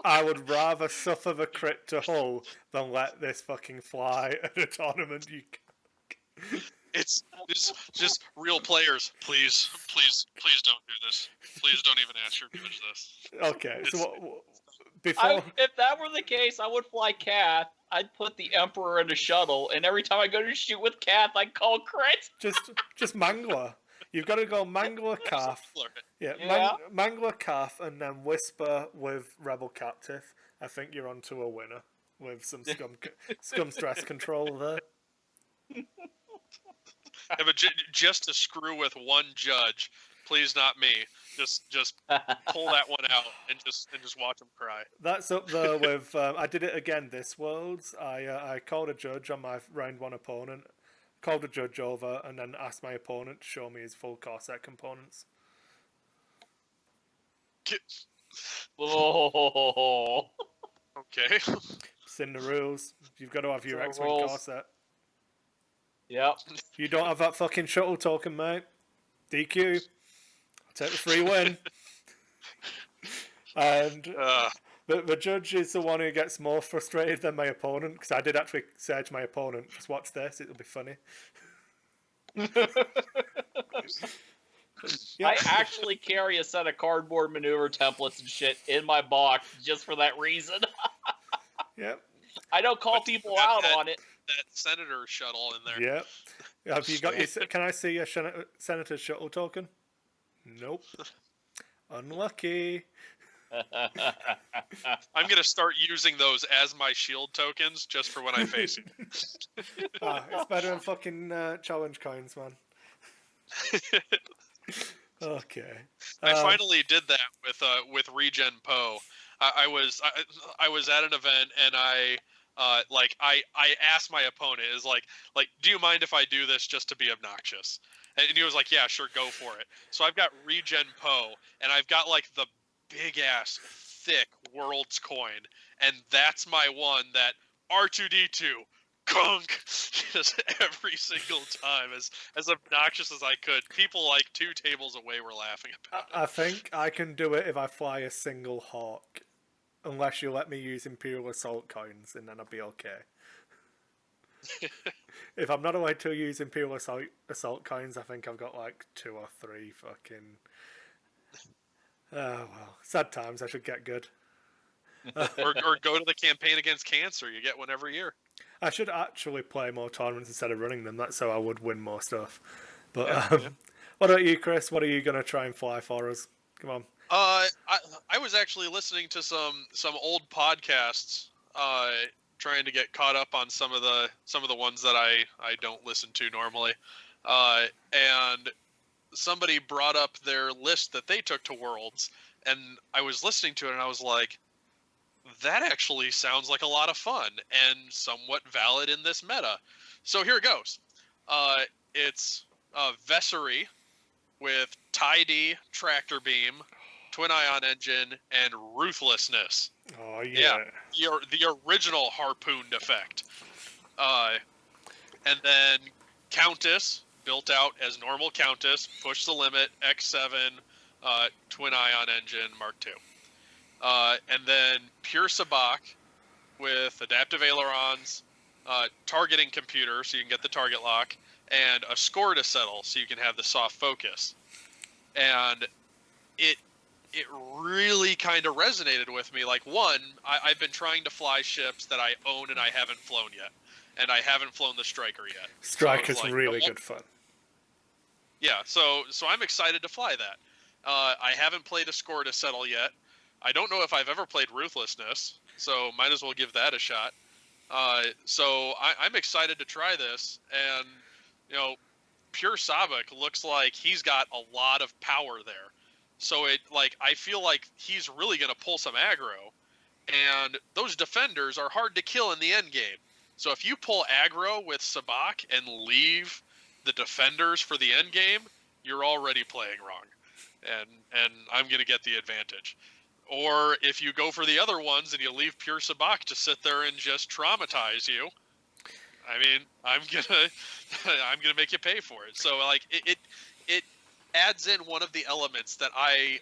I would rather suffer the crit to hull than let this fucking fly at a tournament. It's just real players. Please don't do this. Please don't even ask your judge this. Okay, so before if that were the case, I would fly Kath. I'd put the Emperor in a shuttle, and every time I go to shoot with Kath, I'd call Kris. just Mangler. You've got to go Mangler Calf. Yeah. Mangler Calf, and then Whisper with Rebel Captive. I think you're onto a winner with some scum stress control there. Yeah, but just to screw with one judge, please not me. Just pull that one out and just watch him cry. That's up there with. I did it again this Worlds. I called a judge on my round 1 opponent, called a judge over, and then asked my opponent to show me his full corset components. Oh. Okay. It's in the rules. You've got to have your X-Wing corset. Yep. You don't have that fucking shuttle token, mate. DQ. I'll take the free win. And the judge is the one who gets more frustrated than my opponent, because I did actually say to my opponent, just watch this, it'll be funny. I actually carry a set of cardboard maneuver templates and shit in my box just for that reason. Yep. I don't call people out on it. That senator shuttle in there. Yep. Have you got your? Can I see your senator shuttle token? Nope. Unlucky. I'm gonna start using those as my shield tokens just for when I face you. It's better than fucking challenge coins, man. Okay. I finally did that with Regen Poe. I was at an event and I asked my opponent, is like, do you mind if I do this just to be obnoxious? And he was like, yeah, sure, go for it. So I've got Regen Poe, and I've got like the big ass thick Worlds coin, and that's my one that R2D2 gunk just every single time, as obnoxious as I could. People like 2 tables away were laughing about it. I think I can do it if I fly a single Hawk. Unless you let me use Imperial Assault coins, and then I'll be okay. If I'm not allowed to use Imperial Assault coins, I think I've got like 2 or 3 fucking... Oh, well. Sad times, I should get good. or go to the campaign against cancer. You get one every year. I should actually play more tournaments instead of running them. That's how I would win more stuff. But what about you, Kris? What are you going to try and fly for us? Come on. I was actually listening to some old podcasts, trying to get caught up on some of the ones that I don't listen to normally, and somebody brought up their list that they took to Worlds, and I was listening to it and I was like, that actually sounds like a lot of fun and somewhat valid in this meta. So here it goes. It's Vessery with Tidy Tractor Beam, Twin Ion Engine, and Ruthlessness. Oh, yeah. The original Harpooned effect. And then Countess, built out as normal Countess, Push the Limit, X7, Twin Ion Engine, Mark II. And then Pure Sabak with Adaptive Ailerons, Targeting Computer, so you can get the target lock, and a Score to Settle, so you can have the soft focus. And it really kind of resonated with me. Like, one, I've been trying to fly ships that I own and I haven't flown yet. And I haven't flown the Striker yet. Striker's so really good fun. Yeah, so I'm excited to fly that. I haven't played a Score to Settle yet. I don't know if I've ever played Ruthlessness, so might as well give that a shot. So I'm excited to try this, and Pure Sabak looks like he's got a lot of power there. So I feel like he's really going to pull some aggro, and those defenders are hard to kill in the end game. So if you pull aggro with Sabak and leave the defenders for the end game, you're already playing wrong, and I'm going to get the advantage. Or if you go for the other ones and you leave Pure Sabak to sit there and just traumatize you, I mean, I'm gonna make you pay for it. So it adds in one of the elements that I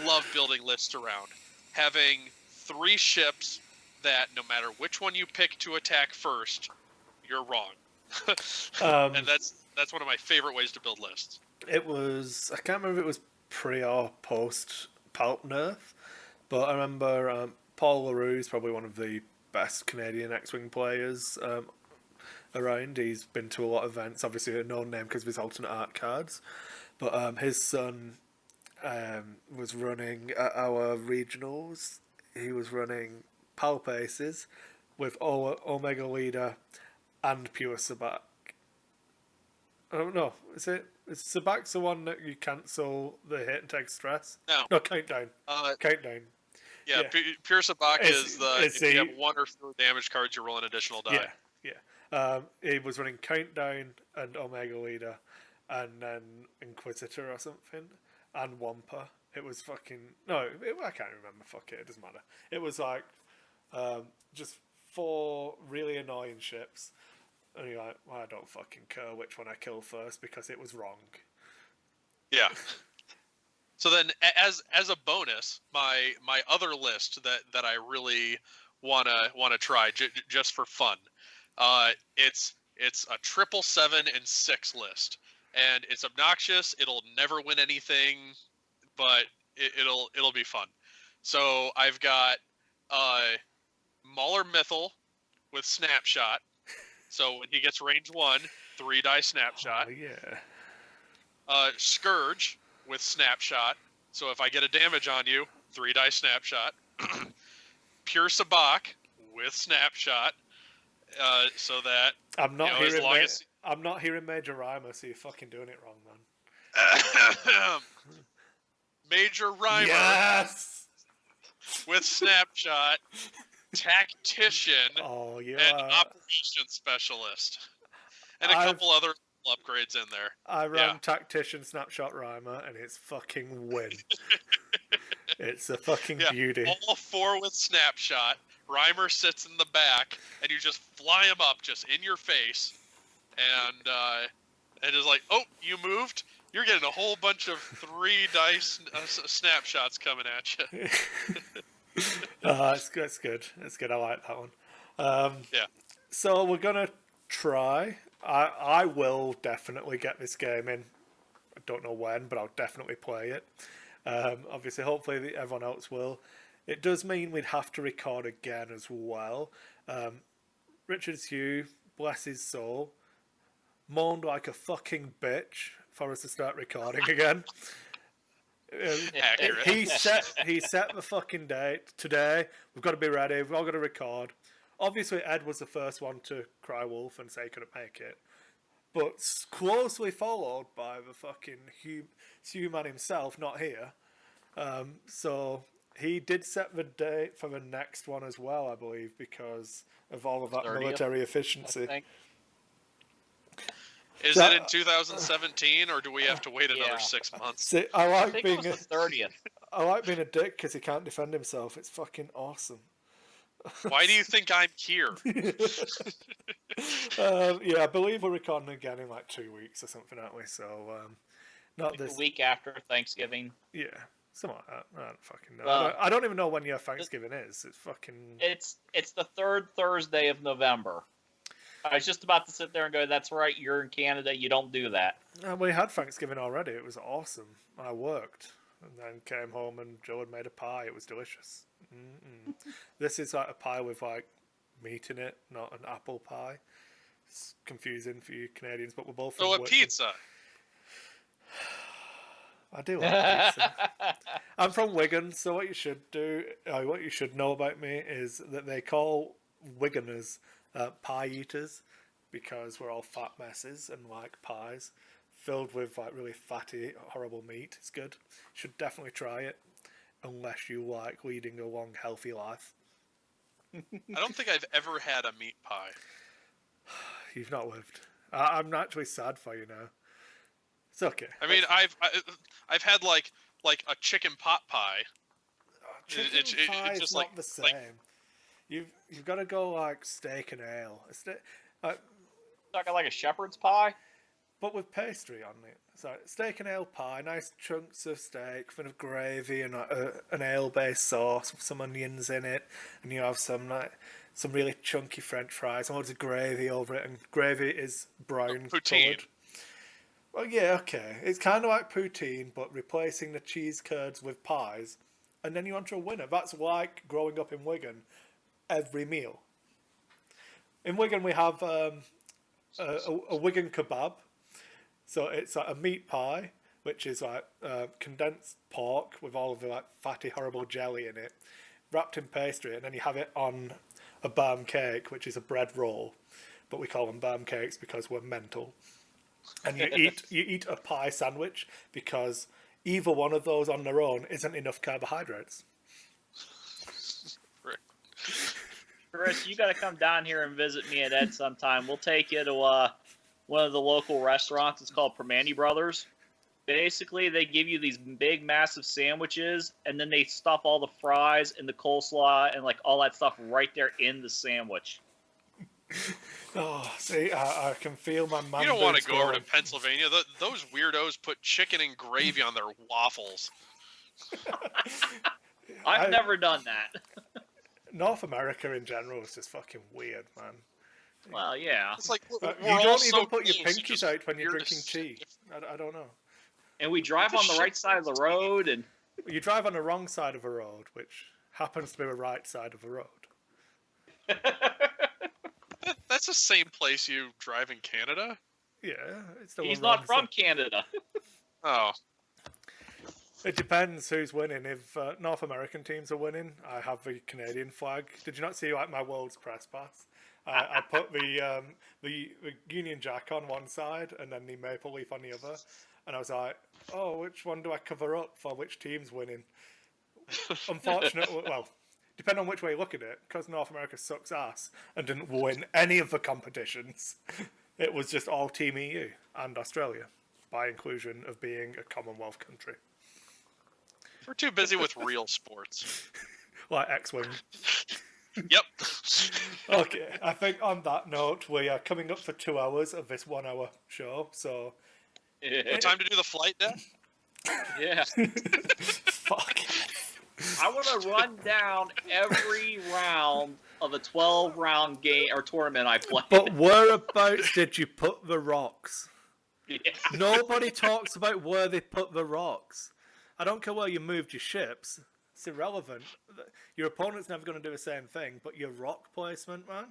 love building lists around, having 3 ships that no matter which one you pick to attack first, you're wrong. And that's one of my favorite ways to build lists. It was, I can't remember if it was pre or post Pulp Nerf, but I remember Paul LaRue is probably one of the best Canadian X-Wing players around. He's been to a lot of events, obviously a known name because of his alternate art cards, but his son was running at our regionals. He was running Pulp Aces with Omega Leader and Pure Sabak. I don't know. Is Sabak's the one that you cancel the hit and take stress? No, Countdown. Countdown. Yeah. Pure Sabak is if you have 1 or fewer damage cards, you roll an additional die. Yeah. He was running Countdown and Omega Leader, and then Inquisitor or something, and Wampa. It was fucking I can't remember. Fuck it, it doesn't matter. It was like just 4 really annoying ships, and you're like, well, I don't fucking care which one I kill first because it was wrong. Yeah. So then, as a bonus, my other list that I really wanna try just for fun, it's a 777 and 6 list, and it's obnoxious. It'll never win anything, but it'll be fun. So I've got Mauler Mythal with Snapshot. So when he gets range 1, 3 die Snapshot. Oh yeah. Scourge with Snapshot. So if I get a damage on you, 3 die Snapshot. Pure Sabak with Snapshot. So that I'm not hearing I'm not hearing Major Rhymer, so you're fucking doing it wrong, man. Major Rhymer. Yes. With Snapshot, Tactician, oh yeah, and Operations Specialist, and a couple other upgrades in there. I ran Tactician, Snapshot, Rhymer, and it's fucking win. It's a fucking beauty. All 4 with Snapshot. Rhymer sits in the back, and you just fly him up just in your face, and it's like, oh, you moved? You're getting a whole bunch of 3 dice snapshots coming at you. It's good. It's good. I like that one. Yeah. So we're gonna try. I will definitely get this game in. I don't know when, but I'll definitely play it. Obviously, hopefully everyone else will. It does mean we'd have to record again as well. Richard Hugh, bless his soul, moaned like a fucking bitch for us to start recording again. He set the fucking date today. We've got to be ready. We've all got to record. Obviously, Ed was the first one to cry wolf and say he couldn't make it, but closely followed by the fucking human himself, not here. So he did set the date for the next one as well, I believe, because of all of that 30th, military efficiency. Is it in 2017, or do we have to wait another 6 months? See, I think it was the 30th. I like being a dick because he can't defend himself. It's fucking awesome. Why do you think I'm here? I believe we're recording again in like 2 weeks or something, aren't we? So, not like this the week after Thanksgiving. Yeah, something like that. I don't fucking know. I don't even know when your Thanksgiving is. It's fucking. It's the 3rd Thursday of November. I was just about to sit there and go, that's right, you're in Canada, you don't do that. We had Thanksgiving already. It was awesome. I worked and then came home and Joe had made a pie. It was delicious. This is like a pie with like meat in it, not an apple pie. It's confusing for you Canadians, but we're both from a pizza. I do like pizza. I'm from Wigan, so what you should know about me is that they call Wiganers pie eaters because we're all fat messes and like pies filled with like really fatty, horrible meat. It's good. You should definitely try it unless you like leading a long, healthy life. I don't think I've ever had a meat pie. You've not lived. I'm actually sad for you now. It's okay. I mean, I've had like a chicken pot pie. Chicken pie is just not the same. You've got to go like steak and ale. Talking like a shepherd's pie, but with pastry on it. So steak and ale pie, nice chunks of steak, full of gravy and an ale-based sauce with some onions in it, and you have some really chunky French fries and loads of gravy over it, and gravy is brown Poutine. coloured. Well, yeah, okay. It's kind of like poutine, but replacing the cheese curds with pies, and then you enter a winner. That's like growing up in Wigan. Every meal. In Wigan, we have a Wigan kebab. So it's like a meat pie, which is like condensed pork with all of the like fatty, horrible jelly in it, wrapped in pastry, and then you have it on a barm cake, which is a bread roll, but we call them barm cakes because we're mental. And you eat a pie sandwich because either one of those on their own isn't enough carbohydrates. Kris, you got to come down here and visit me at Ed sometime. We'll take you to one of the local restaurants. It's called Permani Brothers. Basically, they give you these big, massive sandwiches, and then they stuff all the fries and the coleslaw and like all that stuff right there in the sandwich. Oh, see, I can feel my man. You don't want to go over going. to Pennsylvania. Those weirdos put chicken and gravy on their waffles. I've never done that. North America in general is just fucking weird, man. Well, yeah. It's like You we're all don't so even put your close, pinkies just out when you're weird drinking as tea. shit. I don't know. And we drive on the right side of the road, and You drive on the wrong side of a road, which happens to be the right side of a road. That's the same place you drive in Canada? Yeah, it's the he's one not wrong from side. Canada. Oh. It depends who's winning. If North American teams are winning, I have the Canadian flag. Did you not see like my world's press pass? I put the Union Jack on one side and then the maple leaf on the other, and I was like, oh, which one do I cover up for which team's winning? Unfortunately, well, depending on which way you look at it, because North America sucks ass and didn't win any of the competitions, it was just all Team EU and Australia, by inclusion of being a Commonwealth country. We're too busy with real sports. Like X-Wing. Yep. Okay, I think on that note, we are coming up for 2 hours of this 1 hour show, so... Time to do the flight deck? Yeah. Fuck. I want to run down every round of a 12-round game or tournament I played. But whereabouts did you put the rocks? Yeah. Nobody talks about where they put the rocks. I don't care where you moved your ships. It's irrelevant. Your opponent's never going to do the same thing, but your rock placement, man?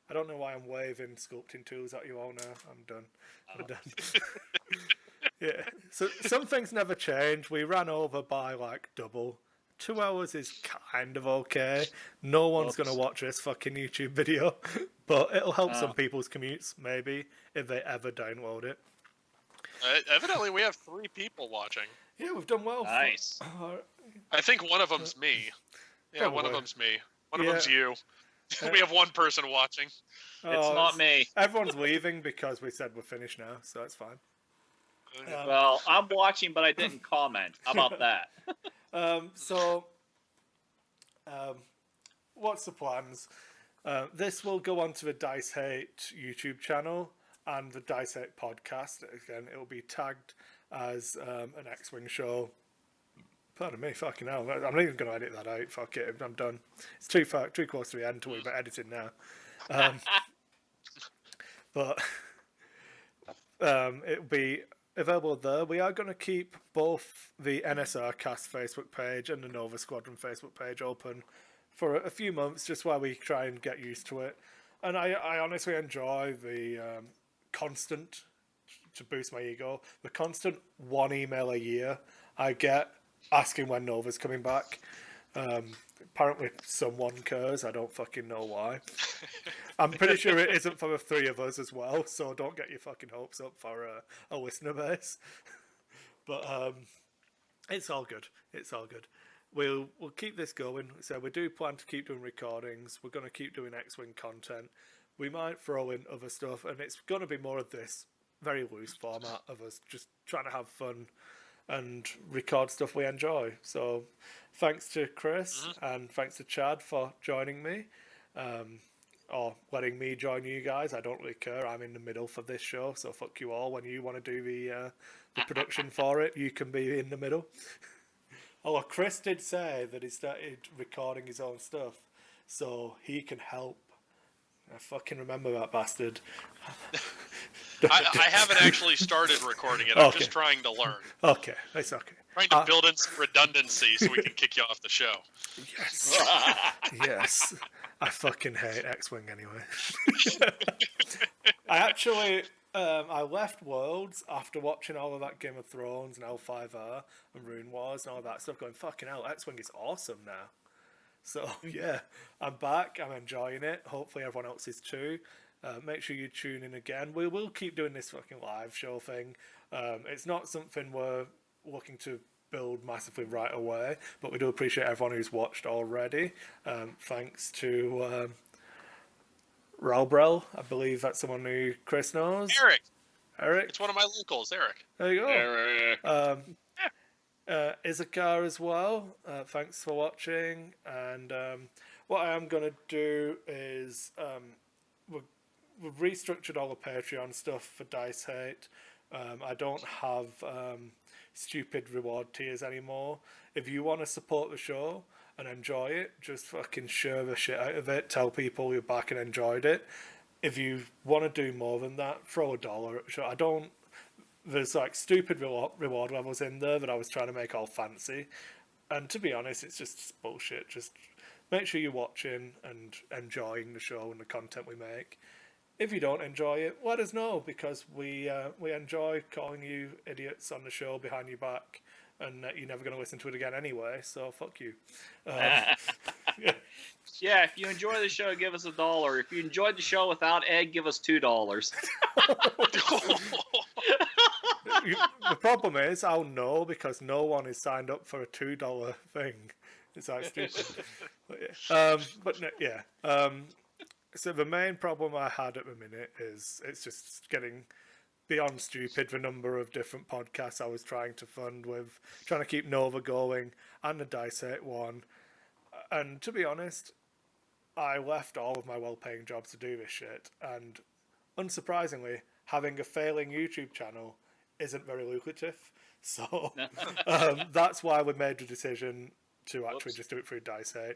I don't know why I'm waving sculpting tools at you all now. I'm done. We're done. Yeah. So some things never change. We ran over by like double. 2 hours is kind of okay. No one's going to watch this fucking YouTube video, but it'll help some people's commutes, maybe, if they ever download it. Evidently, we have 3 people watching. Yeah, we've done well. Nice. I think one of them's me. Yeah, one of Probably. them's me. One of them's you. Uh, We have one person watching. It's not me. Everyone's leaving because we said we're finished now, so it's fine. Well, I'm watching, but I didn't comment. How about that? What's the plans? This will go onto the Dice Hate YouTube channel and the Dice Hate podcast. Again, it will be tagged as an X-Wing show. Pardon me, fucking hell. I'm not even going to edit that out. Fuck it, I'm done. It's too close to the end to worry about editing now. But it'll be available there. We are going to keep both the NSR Cast Facebook page and the Nova Squadron Facebook page open for a few months, just while we try and get used to it. And I honestly enjoy the constant, to boost my ego, the constant one email a year I get asking when Nova's coming back. Apparently someone cares. I don't fucking know why. I'm pretty sure it isn't for the 3 of us as well, so don't get your fucking hopes up for a listener base. But it's all good. It's all good. We'll keep this going. So we do plan to keep doing recordings. We're going to keep doing X-Wing content. We might throw in other stuff, and it's going to be more of this very loose format of us just trying to have fun and record stuff we enjoy. So thanks to Kris and thanks to Chad for joining me, or letting me join you guys. I don't really care. I'm in the middle for this show, so fuck you all when you want to do the production for it, you can be in the middle. Although Kris did say that he started recording his own stuff, so he can help. I fucking remember that bastard. I haven't actually started recording it. I'm just trying to learn. Okay, it's okay. Trying to build in some redundancy so we can kick you off the show. Yes. Yes. I fucking hate X-Wing anyway. I actually... I left Worlds after watching all of that Game of Thrones and L5R and Rune Wars and all that stuff, going, fucking hell, X-Wing is awesome now. So, yeah, I'm back. I'm enjoying it. Hopefully everyone else is too. Make sure you tune in again. We will keep doing this fucking live show thing. It's not something we're looking to build massively right away, but we do appreciate everyone who's watched already. Thanks to... Ralbrel, I believe that's someone who Kris knows. Eric? It's one of my locals, Eric. There you go. Eric. Izakar as well. Thanks for watching. And what I am going to do is we've restructured all the Patreon stuff for Dice Hate. I don't have stupid reward tiers anymore. If you want to support the show and enjoy it, just fucking share the shit out of it. Tell people you're back and enjoyed it. If you want to do more than that, throw $1 at the show. There's like stupid reward levels in there that I was trying to make all fancy. And to be honest, it's just bullshit. Just make sure you're watching and enjoying the show and the content we make. If you don't enjoy it, let us know, because we enjoy calling you idiots on the show behind your back. And you're never going to listen to it again anyway, so fuck you. Yeah, if you enjoy the show, give us $1. If you enjoyed the show without Ed, give us $2. The problem is, I'll know, because no one is signed up for a $2 thing. It's like stupid. But yeah. So the main problem I had at the minute is it's just getting beyond stupid the number of different podcasts I was trying to fund with, trying to keep Nova going and the Dice 8 one. And to be honest, I left all of my well-paying jobs to do this shit, and unsurprisingly, having a failing YouTube channel isn't very lucrative. So that's why we made the decision to actually just do it through Dice 8.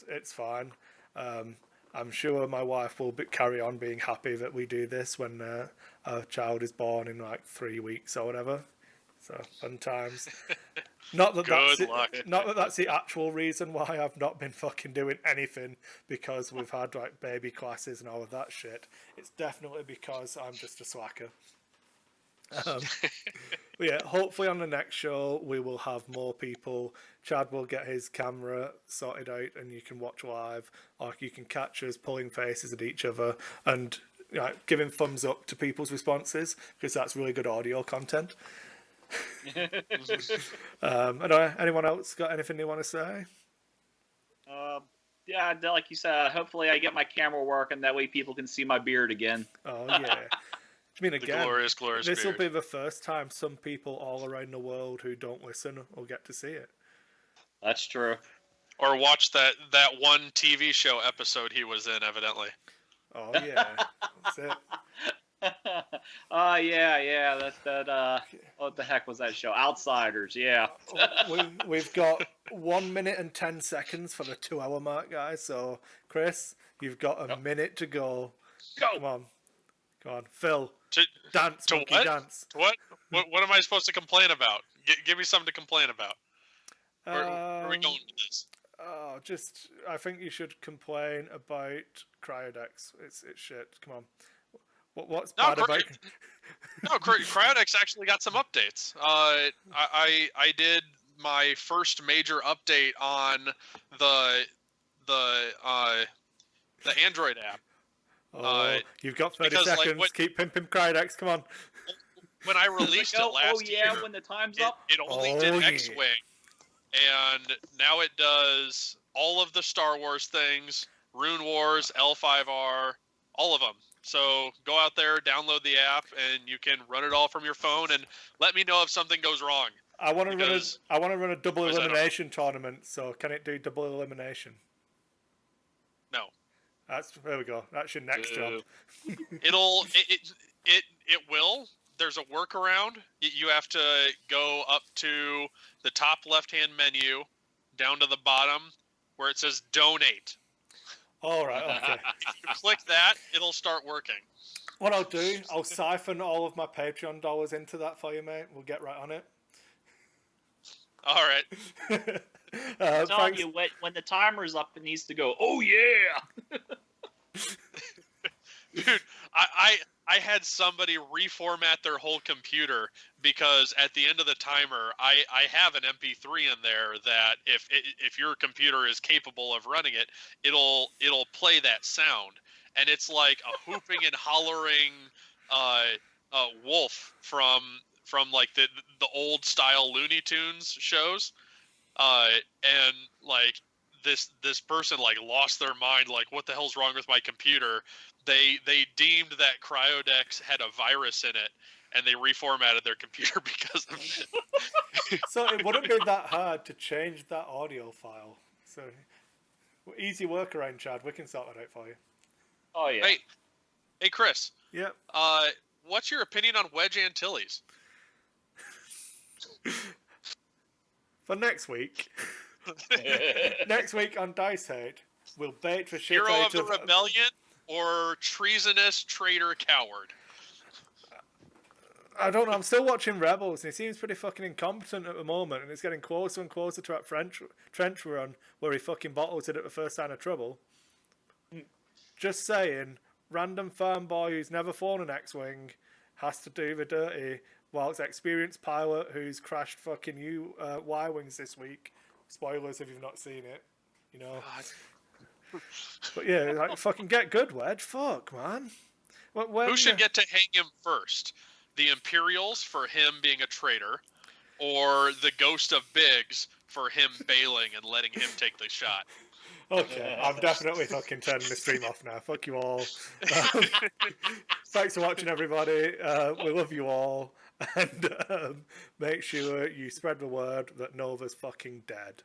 It's fine. I'm sure my wife will carry on being happy that we do this when our child is born in like 3 weeks or whatever. So fun times. Not that that's the actual reason why I've not been fucking doing anything, because we've had like baby classes and all of that shit. It's definitely because I'm just a slacker. But yeah, hopefully on the next show we will have more people. Chad will get his camera sorted out and you can watch live, or you can catch us pulling faces at each other and giving thumbs up to people's responses, because that's really good audio content. Anyone else got anything they want to say? Yeah, like you said, hopefully I get my camera working, that way people can see my beard again. Oh yeah. I mean, again, glorious this will beard. be the first time some people all around the world who don't listen will get to see it. That's true. Or watch that one TV show episode he was in, evidently. Oh yeah, that's it. Yeah, that's that. What the heck was that show? Outsiders. Yeah. We've got 1 minute and 10 seconds for the 2 hour mark, guys. So, Kris, you've got a minute to go. Go. Come on, Phil. Dance, to monkey, what? dance. What am I supposed to complain about? Give me something to complain about. Where are we going with this? I think you should complain about Cryodex. It's shit. Come on. What's bad about? No, Cryodex actually got some updates. I did my first major update on the Android app. You've got 30 seconds. Keep pimping Cryodex. Come on. When I released it last year, when the time's up, it only did X-Wing, and now it does all of the Star Wars things, Rune Wars, L5R, all of them. So go out there, download the app, and you can run it all from your phone. And let me know if something goes wrong. I want to run a double elimination tournament. So can it do double elimination? No. There we go. That's your next job. It will, there's a workaround. You have to go up to the top left-hand menu, down to the bottom, where it says donate. All right, okay. If you click that, it'll start working. What I'll do, I'll siphon all of my Patreon dollars into that for you, mate. We'll get right on it. All right. I'm telling you, when the timer's up, it needs to go, oh yeah! Dude, I had somebody reformat their whole computer because at the end of the timer, I have an MP3 in there that if your computer is capable of running it, it'll play that sound, and it's like a hooping and hollering wolf from like the old style Looney Tunes shows, and like this person like lost their mind, like what the hell's wrong with my computer? They deemed that Cryodex had a virus in it, and they reformatted their computer because of it. So it wouldn't be that hard to change that audio file. So easy workaround, Chad. We can sort that out for you. Oh yeah. Hey, Chris. Yep. What's your opinion on Wedge Antilles? For next week. Next week on Dice Hate, we'll bait for shit Hero out of the Rebellion or treasonous traitor coward? I don't know. I'm still watching Rebels, and he seems pretty fucking incompetent at the moment, and it's getting closer and closer to that trench run where he fucking bottles it at the first sign of trouble. Just saying, random farm boy who's never flown an X-Wing has to do the dirty, whilst experienced pilot who's crashed fucking Y-Wings this week. Spoilers if you've not seen it, you know. But yeah, like, fucking get good, Wedge. Fuck, man. Who should get to hang him first? The Imperials for him being a traitor, or the Ghost of Biggs for him bailing and letting him take the shot? Okay, I'm definitely fucking turning the stream off now. Fuck you all. Thanks for watching, everybody. We love you all. And make sure you spread the word that Nova's fucking dead.